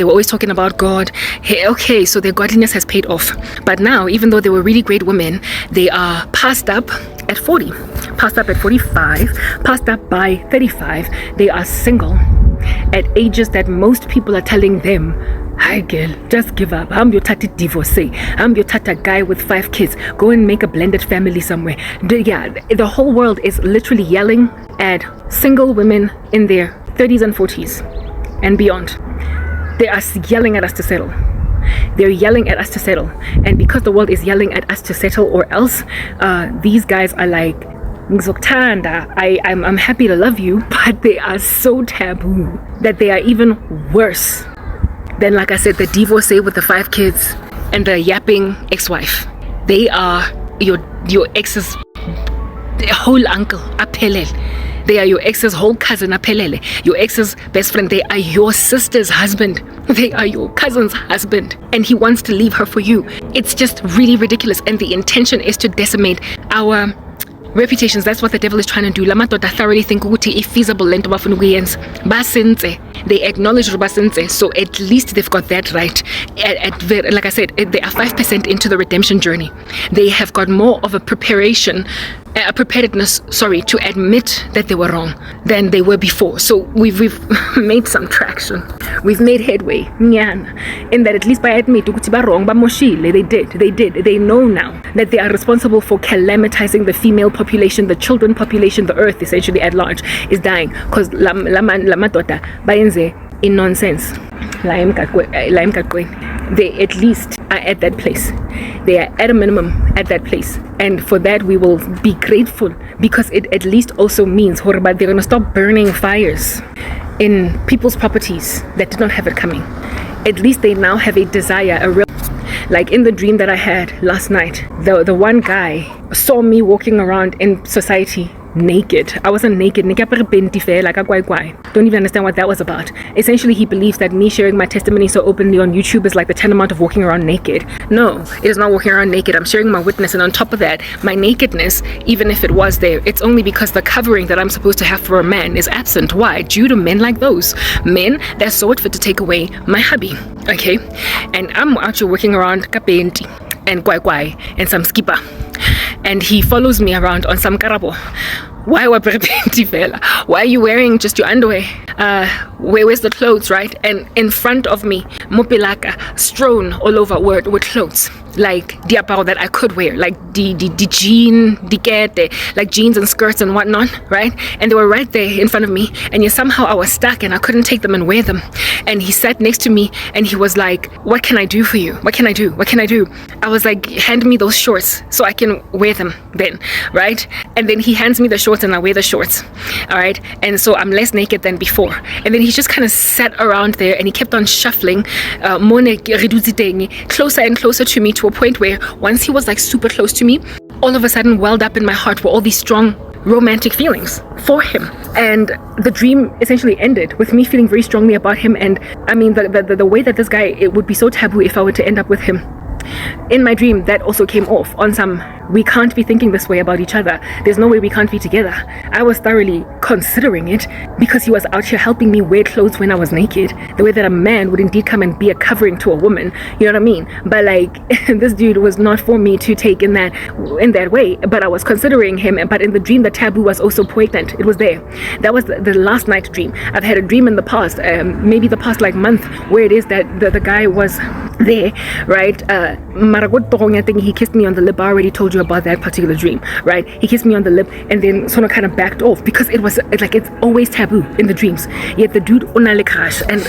were always talking about God. Hey, okay, so their godliness has paid off. But now, even though they were really great women, they are passed up at 40, passed up at 45, passed up by 35. They are single at ages that most people are telling them, hi girl, just give up. I'm your tata divorcee. I'm your tata guy with 5 kids. Go and make a blended family somewhere. The whole world is literally yelling at single women in their 30s and 40s and beyond. They are yelling at us to settle. They're yelling at us to settle. And because the world is yelling at us to settle or else, these guys are like, I'm happy to love you, but they are so taboo that they are even worse than, like I said, the divorcee with the 5 kids and the yapping ex-wife. They are your ex's whole uncle, apelele. They are your ex's whole cousin, apelele. Your ex's best friend. They are your sister's husband. They are your cousin's husband. And he wants to leave her for you. It's just really ridiculous. And the intention is to decimate our reputations. That's what the devil is trying to do. Lamadoda thoroughly think ukuthi if feasible lento bafuna ukuyenza basenze. They acknowledge basenze, so at least they've got that right. Like I said, they are 5% into the redemption journey. They have got more of a preparedness, to admit that they were wrong than they were before. So we've made some traction. We've made headway. In that at least by admit ukuthi ba wrong, ba moshile. They did. They know now that they are responsible for calamitizing the female population, the children population, the earth essentially at large is dying because la madoda bayenze in nonsense. They at least are at that place. They are at a minimum at that place. And for that we will be grateful, because it at least also means they're going to stop burning fires in people's properties that did not have it coming. At least they now have a desire, a real, like in the dream that I had last night, the one guy saw me walking around in society naked. I wasn't naked. Don't even understand what that was about. Essentially, he believes that me sharing my testimony so openly on YouTube is like the tantamount of walking around naked. No, it is not walking around naked. I'm sharing my witness, and on top of that, my nakedness, even if it was there, it's only because the covering that I'm supposed to have for a man is absent. Why? Due to men like those. Men that saw it fit to take away my hubby. Okay? And I'm actually working around kapenti and kwai and some skipper. And he follows me around on some Karabo. Why are you wearing just your underwear? Where's the clothes, right? And in front of me, mopilaka strewn all over with clothes, like diaparo that I could wear, like the jean, dikete, like jeans and skirts and whatnot, right? And they were right there in front of me, and yet somehow I was stuck and I couldn't take them and wear them. And he sat next to me and he was like, what can I do for you? What can I do? What can I do? I was like, hand me those shorts so I can wear them then, right? And then he hands me the shorts and I wear the shorts, all right? And so I'm less naked than before. And then he just kind of sat around there and he kept on shuffling closer and closer to me, to a point where once he was like super close to me, all of a sudden welled up in my heart were all these strong romantic feelings for him. And the dream essentially ended with me feeling very strongly about him. And I mean, the way that this guy, it would be so taboo if I were to end up with him. In my dream, that also came off on some, we can't be thinking this way about each other. There's no way we can't be together. I was thoroughly considering it because he was out here helping me wear clothes when I was naked. The way that a man would indeed come and be a covering to a woman. You know what I mean? But like, this dude was not for me to take in that way. But I was considering him. But in the dream, the taboo was also poignant. It was there. That was the last night dream. I've had a dream in the past, maybe the past like month, where it is that the guy was there, right? He kissed me on the lip. I already told you you about that particular dream, right? He kissed me on the lip and then sort of kind of backed off because it was like it's always taboo in the dreams. Yet the dude unale crash, and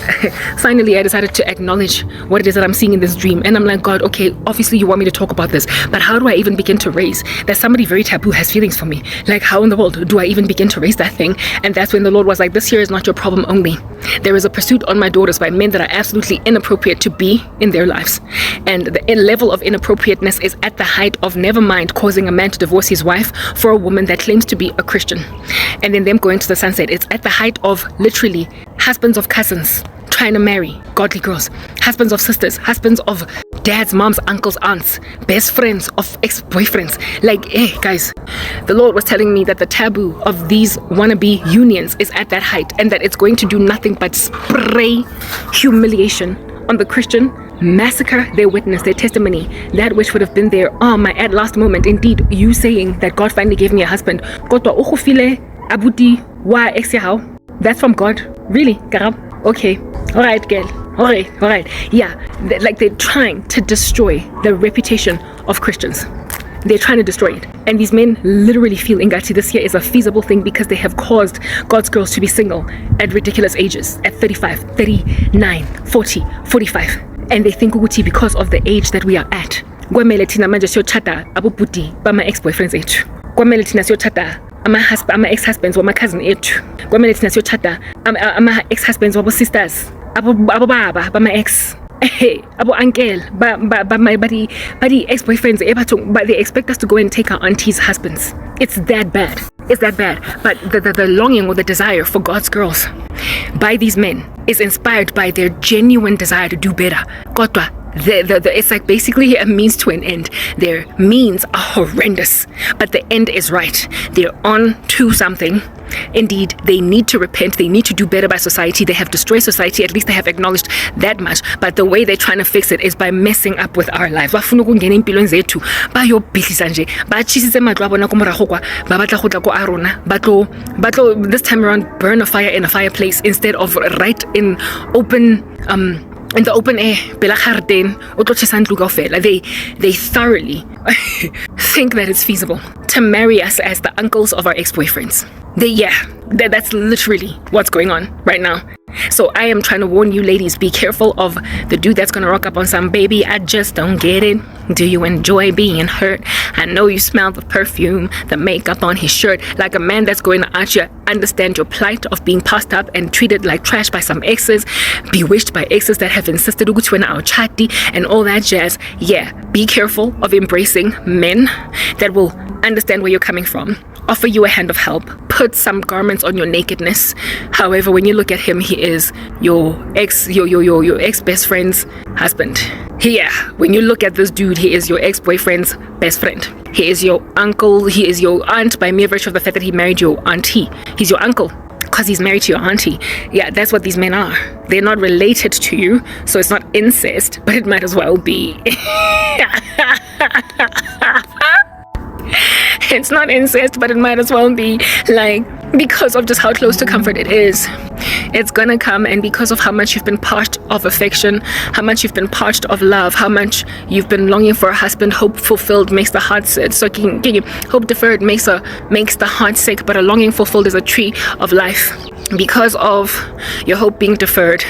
finally I decided to acknowledge what it is that I'm seeing in this dream. And I'm like, God, okay, obviously you want me to talk about this, but how do I even begin to raise that somebody very taboo has feelings for me? Like, how in the world do I even begin to raise that thing? And that's when the Lord was like, this here is not your problem only. There is a pursuit on my daughters by men that are absolutely inappropriate to be in their lives. And the level of inappropriateness is at the height of, never mind causing a man to divorce his wife for a woman that claims to be a Christian, and then them going to the sunset. It's at the height of literally husbands of cousins trying to marry godly girls, husbands of sisters, husbands of dads, moms, uncles, aunts, best friends of ex-boyfriends. Like, guys, the Lord was telling me that the taboo of these wannabe unions is at that height, and that it's going to do nothing but spray humiliation on the Christian, massacre their witness, their testimony, that which would have been there at last moment. Indeed, you saying that God finally gave me a husband, that's from God? Really, Karabo? Okay, all right, girl. All right. Yeah, like they're trying to destroy the reputation of Christians. They're trying to destroy it. And these men literally feel Ingati this year is a feasible thing because they have caused God's girls to be single at ridiculous ages, at 35, 39, 40, 45. And they think Uguti, because of the age that we are at, kwamele thina manje siyochata abobuti bama ex-boyfriends ethu, kwamele thina siyochata ama-ex-husbands wama-cousin ethu, kwamele thina siyochata ama-ex-husbands wabo-sisters, abo-baba bama-ex, abo-uncle badi ex-boyfriends, but they expect us to go and take our aunties' husbands. It's that bad. But the longing or the desire for God's girls by these men is inspired by their genuine desire to do better. Kodwa, it's like basically a means to an end. Their means are horrendous, but the end is right. They're on to something. Indeed, they need to repent. They need to do better by society. They have destroyed society. At least they have acknowledged that much. But the way they're trying to fix it is by messing up with our lives. This time around, burn a fire in a fireplace instead of right in the open air. They thoroughly think that it's feasible to marry us as the uncles of our ex-boyfriends. That's literally what's going on right now. So I am trying to warn you ladies, be careful of the dude that's gonna rock up on some baby. I just don't get it. Do you enjoy being hurt? I know you smell the perfume, the makeup on his shirt, like a man that's going to actually understand your plight of being passed up and treated like trash by some exes, bewitched by exes that have insisted ugutuena our chati and all that jazz. Yeah, be careful of embracing men that will understand where you're coming from, offer you a hand of help, put some garments on your nakedness. However, when you look at him, he is your ex best friend's husband. Yeah, when you look at this dude, he is your ex-boyfriend's best friend. He is your uncle. He is your aunt by mere virtue of the fact that he married your auntie. He's your uncle because he's married to your auntie. Yeah, that's what these men are. They're not related to you, so it's not incest, but it might as well be. It's not incest, but it might as well be, like, because of just how close to comfort it is. It's gonna come, and because of how much you've been parched of affection, how much you've been parched of love, how much you've been longing for a husband. Hope fulfilled makes the heart sick. So hope deferred makes the heart sick, but a longing fulfilled is a tree of life. Because of your hope being deferred,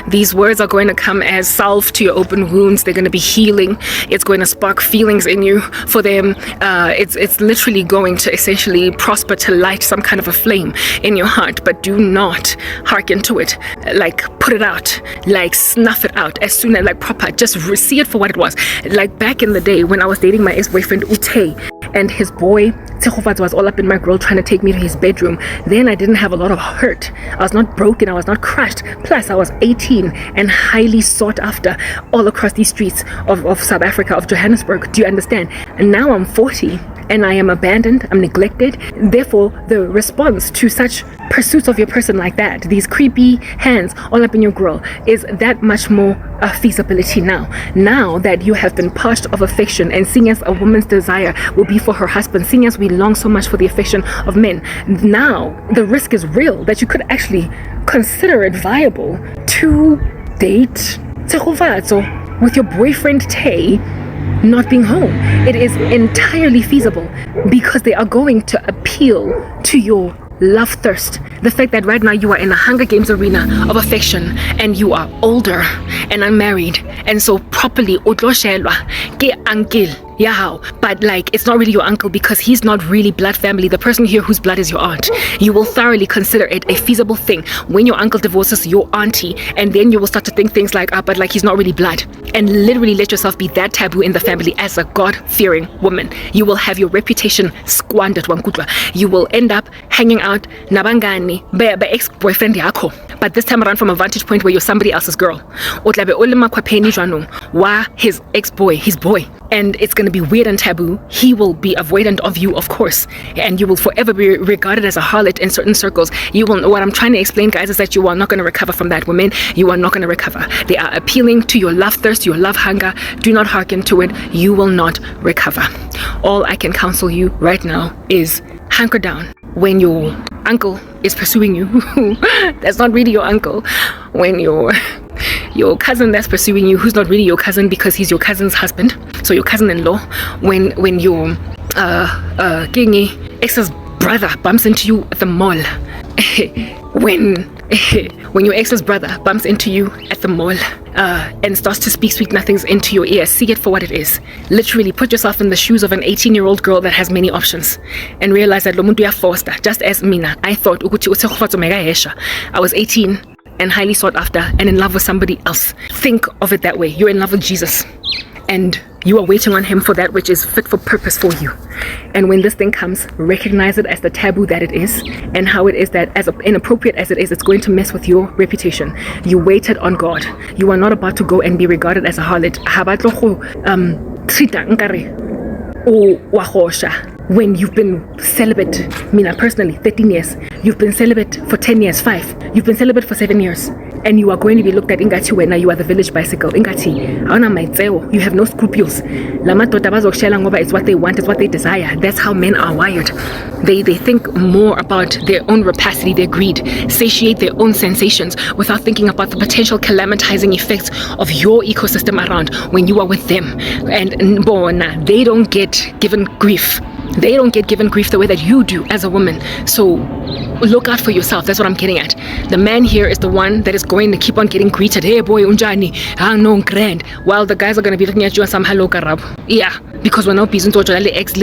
these words are going to come as salve to your open wounds. They're going to be healing. It's going to spark feelings in you for them. It's literally going to essentially prosper to light some kind of a flame in your heart. But do not hearken to it. Like, put it out. Like, snuff it out as soon as, like, proper. Just see it for what it was. Like, back in the day when I was dating my ex-boyfriend Ute, and his boy Tsehofats was all up in my grill trying to take me to his bedroom. Then I didn't have a lot of hurt. I was not broken. I was not crushed. Plus, I was 18 and highly sought after all across these streets of South Africa, of Johannesburg. Do you understand? And now I'm 40 and I am abandoned. I'm neglected. Therefore, the response to such pursuits of your person like that, these creepy hands all up in your grill, is that much more a feasibility now. Now that you have been parched of affection, and seeing as a woman's desire will be for her husband, seeing as we long so much for the affection of men, now the risk is real that you could actually consider it viable to date Tshegofatso with your boyfriend Tay not being home. It is entirely feasible because they are going to appeal to your love thirst. The fact that right now you are in a Hunger Games arena of affection and you are older and unmarried, and so properly odloshelwa ke uncle yeah, but like it's not really your uncle because he's not really blood family. The person here whose blood is your aunt. You will thoroughly consider it a feasible thing when your uncle divorces your auntie, and then you will start to think things like, but like he's not really blood, and literally let yourself be that taboo in the family as a God-fearing woman. You will have your reputation squandered, Wankutwa. You will end up hanging out nabangani be ex-boyfriend yako, but this time around from a vantage point where you're somebody else's girl. Otlabe olema kwapheni jwanong wa his ex-boy, his boy. And it's going to be weird and taboo. He will be avoidant of you, of course, and you will forever be regarded as a harlot in certain circles. You will. What I'm trying to explain, guys, is that you are not going to recover from that. Women, you are not going to recover. They are appealing to your love thirst, your love hunger. Do not hearken to it. You will not recover. All I can counsel you right now is hunker down. When your uncle is pursuing you, that's not really your uncle. When your cousin that's pursuing you, who's not really your cousin because he's your cousin's husband, so your cousin-in-law, when your ex's brother bumps into you at the mall, when your ex's brother bumps into you at the mall and starts to speak sweet nothings into your ear, see it for what it is. Literally put yourself in the shoes of an 18-year-old girl that has many options and realize that lo muntu uyafoster. Just as mina, I thought ukuthi I was 18 and highly sought after and in love with somebody else. Think of it that way. You're in love with Jesus and you are waiting on him for that which is fit for purpose for you. And when this thing comes, recognize it as the taboo that it is, and how it is that as inappropriate as it is, it's going to mess with your reputation. You waited on God. You are not about to go and be regarded as a harlot. When you've been celibate, Mina personally, 13 years, you've been celibate for 10 years, 5, you've been celibate for 7 years, and you are going to be looked at ingati when you are the village bicycle, ingati, hauna maitseo, you have no scruples. It's what they want, it's what they desire. That's how men are wired. They think more about their own rapacity, their greed, satiate their own sensations without thinking about the potential calamitizing effects of your ecosystem around when you are with them. And they don't get given grief. They don't get given grief the way that you do as a woman. So look out for yourself. That's what I'm getting at. The man here is the one that is going to keep on getting greeted. Hey boy, unjani, no grand. While the guys are going to be looking at you and some hello Karabo. Yeah, because we're not busy to ex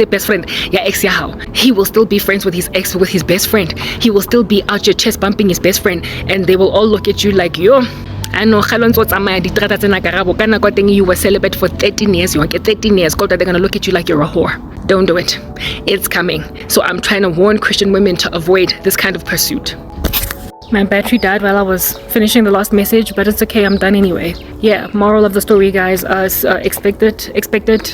best friend. Yeah, ex yahow. He will still be friends with his ex, with his best friend. He will still be out your chest bumping his best friend, and they will all look at you like, yo, I know you were celibate for 13 years, you want to get 13 years, they're going to look at you like you're a whore. Don't do it. It's coming. So I'm trying to warn Christian women to avoid this kind of pursuit. My battery died while I was finishing the last message, but it's okay, I'm done anyway. Yeah, moral of the story, guys, expect it,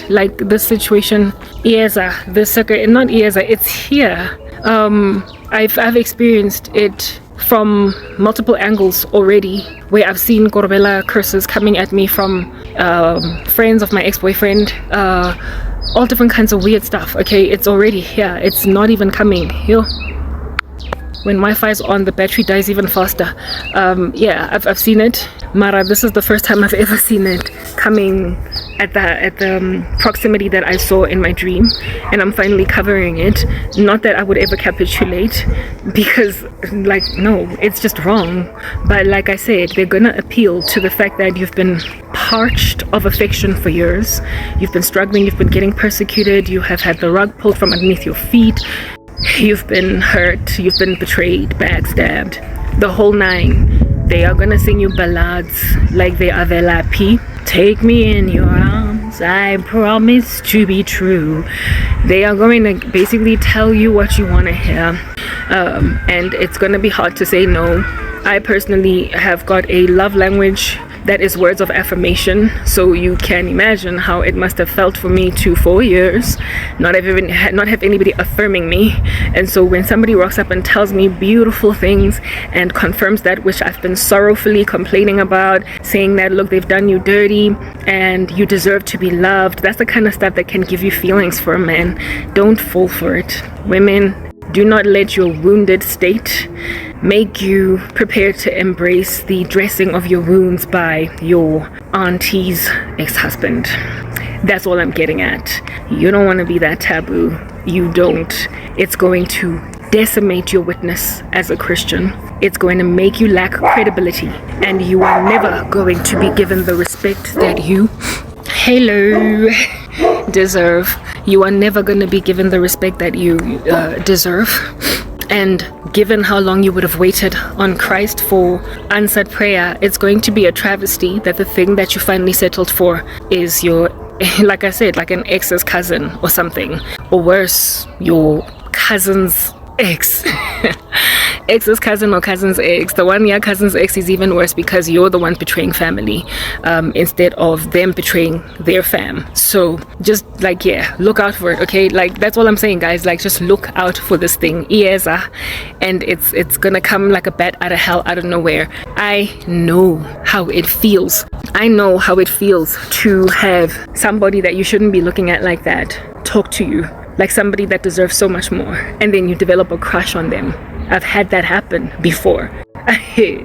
like this situation, this circuit, not it's here. I've experienced it from multiple angles already, where I've seen Korobela curses coming at me from friends of my ex-boyfriend, all different kinds of weird stuff. Okay, it's already here. It's not even coming. Yo. When Wi-Fi is on, the battery dies even faster. Yeah, I've seen it. Mara, this is the first time I've ever seen it coming at the proximity that I saw in my dream, and I'm finally covering it. Not that I would ever capitulate, because like, no, it's just wrong. But like I said, they're gonna appeal to the fact that you've been parched of affection for years. You've been struggling, you've been getting persecuted, you have had the rug pulled from underneath your feet. You've been hurt, you've been betrayed, backstabbed, the whole nine. They are gonna sing you ballads like they are Velapi. Take me in your arms, I promise to be true. They are going to basically tell you what you want to hear, and it's gonna be hard to say no. I personally have got a love language that is words of affirmation, so you can imagine how it must have felt for me to 4 years not have anybody affirming me. And so when somebody walks up and tells me beautiful things and confirms that which I've been sorrowfully complaining about, saying that look, they've done you dirty and you deserve to be loved, that's the kind of stuff that can give you feelings for a man. Don't fall for it. Women, do not let your wounded state make you prepare to embrace the dressing of your wounds by your auntie's ex-husband. That's all I'm getting at. You don't want to be that taboo. You don't. It's going to decimate your witness as a Christian. It's going to make you lack credibility, and you are never going to be given the respect that you deserve. You are never going to be given the respect that you deserve. And given how long you would have waited on Christ for answered prayer, it's going to be a travesty that the thing that you finally settled for is your, like I said, like an ex's cousin or something, or worse, your cousin's ex. Ex's cousin or cousin's ex. The one, cousin's ex is even worse because you're the one betraying family instead of them betraying their fam. So just like, look out for it, okay? Like, that's all I'm saying, guys. Like, just look out for this thing. And it's gonna come like a bat out of hell, out of nowhere. I know how it feels. I know how it feels to have somebody that you shouldn't be looking at like that talk to you like somebody that deserves so much more, and then you develop a crush on them. I've had that happen before. Hey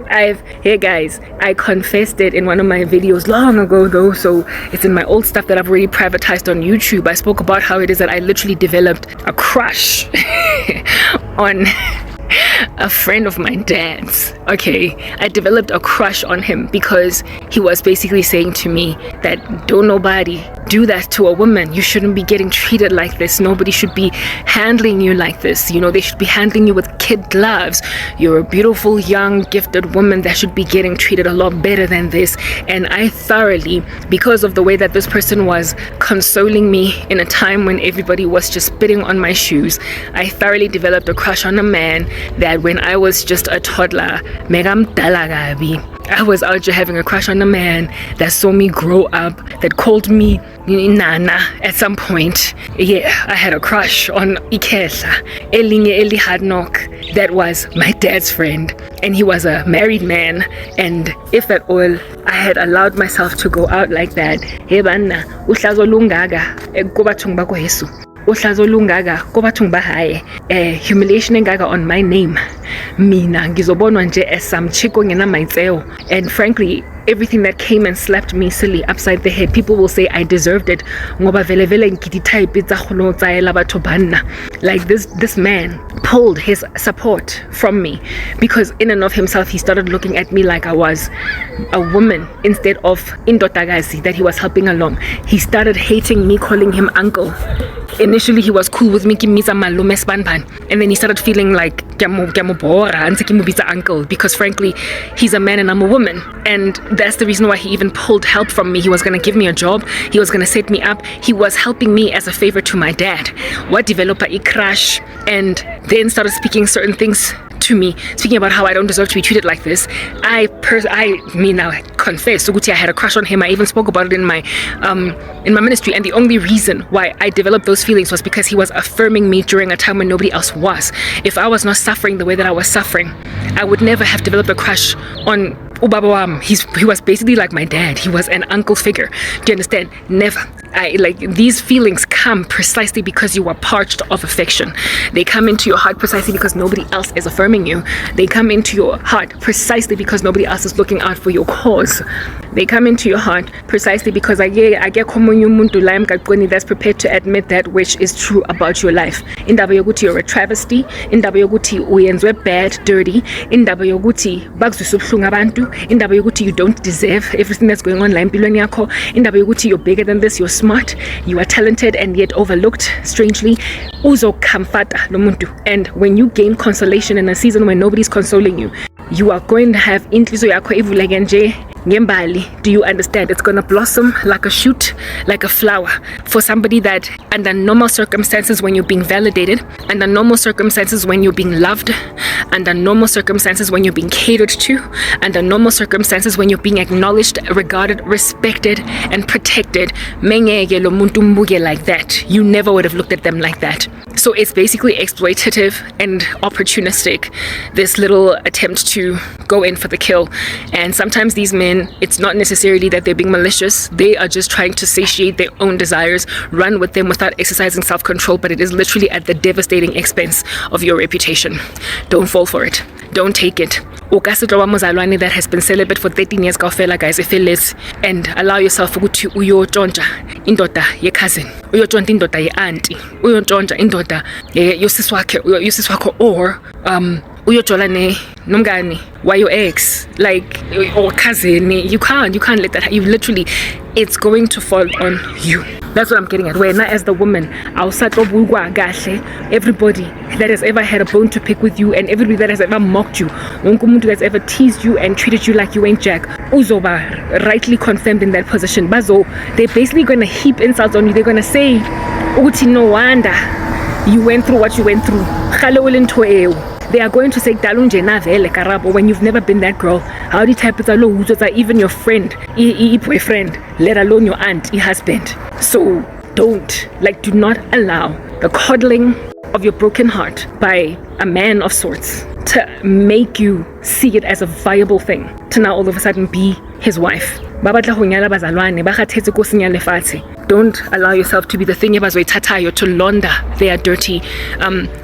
guys, I confessed it in one of my videos long ago though, so it's in my old stuff that I've already privatized on YouTube. I spoke about how it is that I literally developed a crush on a friend of my dad's. Okay, I developed a crush on him because he was basically saying to me that don't nobody do that to a woman. You shouldn't be getting treated like this. Nobody should be handling you like this. You know, they should be handling you with kid gloves. You're a beautiful, young, gifted woman that should be getting treated a lot better than this. And I thoroughly, because of the way that this person was consoling me in a time when everybody was just spitting on my shoes, I thoroughly developed a crush on a man that when I was just a toddler, I was out here having a crush on a man that saw me grow up, that called me Nana at some point. Yeah, I had a crush on Ikehla, Elinye Eli Hadnok, that was my dad's friend, and he was a married man. And if at all I had allowed myself to go out like that, hey banna, uhlazo lungaga kubathong bako Yesu. Uhlazo lungaga kubathong bahaye, humiliation engaga on my name. Mina ngizobonwa nje as some chico ngena maitseo. And frankly, everything that came and slapped me silly upside the head, people will say I deserved it. Ngoba vele vele ngikititha ipitsa kholo tsaela batho banna. Like this man pulled his support from me because in and of himself he started looking at me like I was a woman instead of indotagazi that he was helping along. He started hating me, calling him uncle. Initially he was cool with me, and then he started feeling like uncle, because frankly he's a man and I'm a woman, and that's the reason why he even pulled help from me. He was going to give me a job, he was going to set me up, he was helping me as a favor to my dad. What developer a crash, and then started speaking certain things to me, speaking about how I don't deserve to be treated like this. I confess, I had a crush on him. I even spoke about it in my ministry, and the only reason why I developed those feelings was because he was affirming me during a time when nobody else was. If I was not suffering the way that I was suffering, I would never have developed a crush on Ubaba. He was basically like my dad. He was an uncle figure. Do you understand? Never. These feelings come precisely because you are parched of affection. They come into your heart precisely because nobody else is affirming you. They come into your heart precisely because nobody else is looking out for your cause. They come into your heart precisely because I get that's prepared to admit that which is true about your life. Indaba yokuthi you're a travesty, indaba yokuthi uyenzwe bad, dirty, indaba yokuthi bakuzwisa ubuhlungu abantu, indaba yokuthi you don't deserve everything that's going on la empilweni yakho, indaba yokuthi you're bigger than this, you're smart, you are talented and yet overlooked strangely. Uzokamfata lo muntu. And when you gain consolation in a season when nobody's consoling you, you are going to have inhliziyo yakho ivuleke nje ngembali. Do you understand? It's gonna blossom like a shoot, like a flower, for somebody that under normal circumstances when you're being validated, under normal circumstances when you're being loved, under normal circumstances when you're being catered to, under normal circumstances when you're being acknowledged, regarded, respected, and protected, mengeke lo muntu mbuke like that. You never would have looked at them like that. So it's basically exploitative and opportunistic, this little attempt to go in for the kill. And sometimes these men, it's not necessarily that they're being malicious. They are just trying to satiate their own desires, run with them without exercising self-control, but it is literally at the devastating expense of your reputation. Don't fall for it. Don't take it. That has been celibate for 13 years, guys, and allow yourself to uyontshontsha indoda ye cousin, uyontshontsha indoda ye auntie, uyontshontsha indoda yosisi wakho, or uyojola nomngani why your ex, like, or cousin. You can't let that. You literally, it's going to fall on you. That's what I'm getting at. Where as the woman, everybody that has ever had a bone to pick with you, and everybody that has ever mocked you, that's ever teased you and treated you like you ain't jack, uzoba rightly confirmed in that position. Bazo, they're basically going to heap insults on you. They're going to say, uti no wonder you went through what you went through. They are going to say Karabo, when you've never been that girl. How do you type it? Even your friend, boyfriend, let alone your aunt, your husband. So do not allow the coddling of your broken heart by a man of sorts to make you see it as a viable thing to now all of a sudden be his wife. Don't allow yourself to be the thing to launder their dirty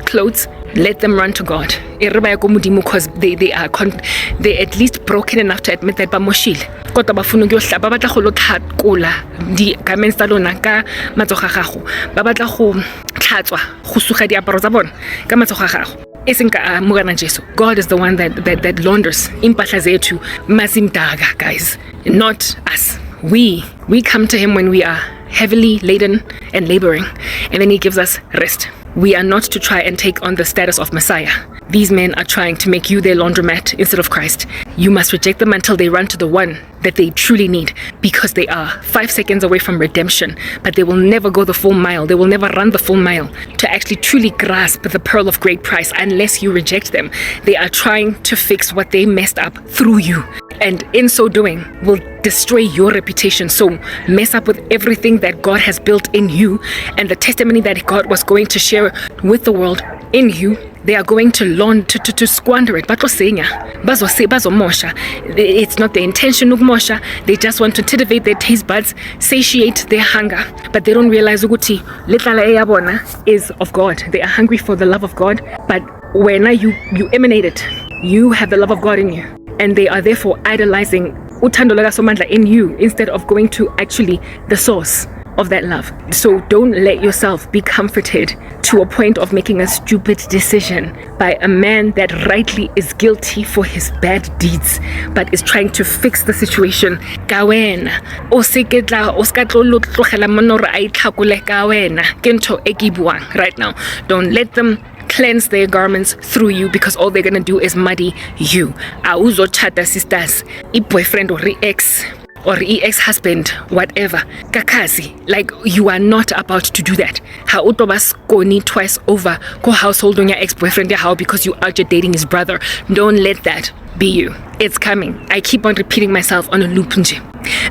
clothes. Let them run to God, because they are at least broken enough to admit that bamoshile. Kota bafuna ukuyodla, babatla go lotlhakola di garments tsa lona ka matsogo a gago, babatla go tlhatswa go suga diaparo tsa bona ka matsogo a gago. God is the one that launders impahla zethu mazimdaga, guys, not us. We come to him when we are heavily laden and laboring, and then he gives us rest. We are not to try and take on the status of Messiah. These men are trying to make you their laundromat instead of Christ. You must reject them until they run to the one that they truly need, because they are 5 seconds away from redemption, but they will never go the full mile. They will never run the full mile to actually truly grasp the pearl of great price unless you reject them. They are trying to fix what they messed up through you, and in so doing will destroy your reputation. So mess up with everything that God has built in you and the testimony that God was going to share with the world in you. They are going to learn to squander it. It's not the intention of Mosha. They just want to titivate their taste buds, satiate their hunger, but they don't realize Uguti is of God. They are hungry for the love of God, but when you emanate it, you have the love of God in you, and they are therefore idolizing uthando lakaSomandla in you instead of going to actually the source of that love. So don't let yourself be comforted to a point of making a stupid decision by a man that rightly is guilty for his bad deeds but is trying to fix the situation. Right now, don't let them cleanse their garments through you, because all they're gonna do is muddy you. Auzo chata sisters, boyfriend or ex or ex-husband, whatever, kakazi, like, you are not about to do that. How utobas koni twice over ko household on your ex-boyfriend how because you are just dating his brother. Don't let that be you. It's coming. I keep on repeating myself on a loop.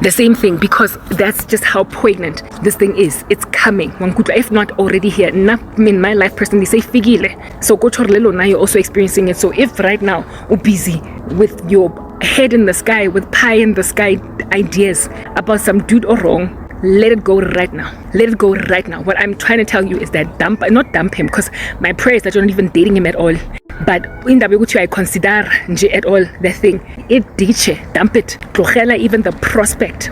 The same thing, because that's just how poignant this thing is. It's coming. If not already here. In my life personally, say figile. So now you're also experiencing it. So if right now you're busy with your head in the sky, with pie in the sky ideas about some dude or wrong, let it go right now. Let it go right now. What I'm trying to tell you is that not dump him, because my prayer is that you're not even dating him at all. But in the I consider at all the thing. It ditche, dump it. Even the prospect.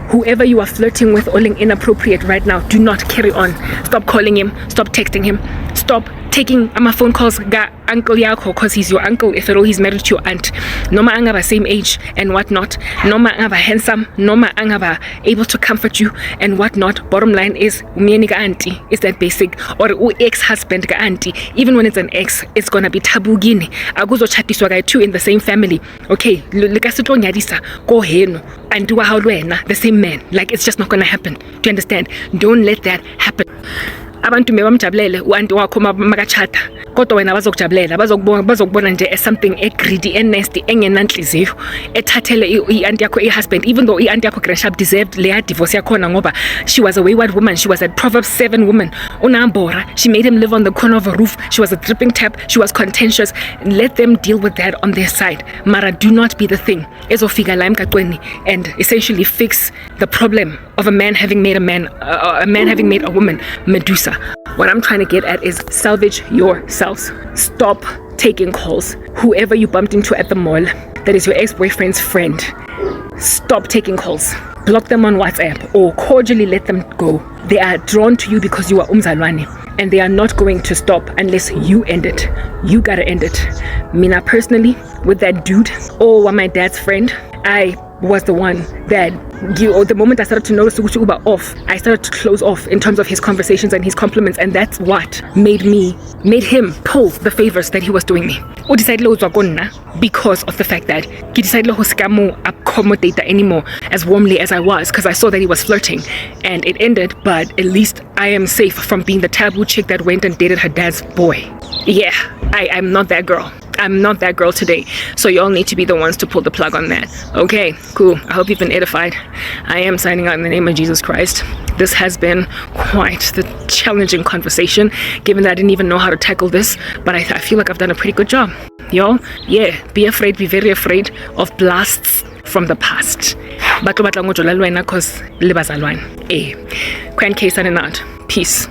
Whoever you are flirting with, all inappropriate right now, do not carry on. Stop calling him. Stop texting him. Stop taking phone calls ga uncle yako, because he's your uncle. If at all, he's married to your aunt. Noma angaba same age and whatnot. Noma angaba handsome. Noma angaba able to comfort you and whatnot. Bottom line is umyeni ga auntie is that basic, or ex-husband ga auntie. Even when it's an ex, it's gonna be taboo gini. Aguzo chatiswa ga two in the same family. Okay, likasitlo nyadisa go heno and do how the same man. Like, it's just not gonna happen. Do you understand? Don't let that happen. Abantu mebamjabulele uanti wakho makachata kodwa wena bazokujabulela bazokubona nje as something greedy and nasty engenanhliziyo ethathele i-aunt yakho i-husband, even though i-aunt yakho Gresham deserved leya divorce yakhona ngoba she was a wayward woman, she was a Proverbs 7 woman. Unambora, she made him live on the corner of a roof, she was a dripping tap, she was contentious. Let them deal with that on their side. Mara, do not be the thing ezofika la emgaqweni and essentially fix the problem of a man having made a woman Medusa. What I'm trying to get at is salvage yourselves. Stop taking calls. Whoever you bumped into at the mall that is your ex-boyfriend's friend, stop taking calls. Block them on WhatsApp or cordially let them go. They are drawn to you because you are umzalwane, and they are not going to stop unless you end it. You gotta end it. Mina personally, with that dude, or my dad's friend, I was the one that the moment I started to notice ukuthi uba off, I started to close off in terms of his conversations and his compliments, and that's what made him pull the favors that he was doing me. O decided because of the fact that he decided to accommodate anymore as warmly as I was, because I saw that he was flirting, and it ended. But at least I am safe from being the taboo chick that went and dated her dad's boy. Yeah, I'm not that girl. I'm not that girl today. So y'all need to be the ones to pull the plug on that. Okay, cool. I hope you've been edified. I am signing out in the name of Jesus Christ. This has been quite the challenging conversation, given that I didn't even know how to tackle this, but I feel like I've done a pretty good job. Y'all, yeah, be very afraid of blasts from the past. Cause Case and out. Peace.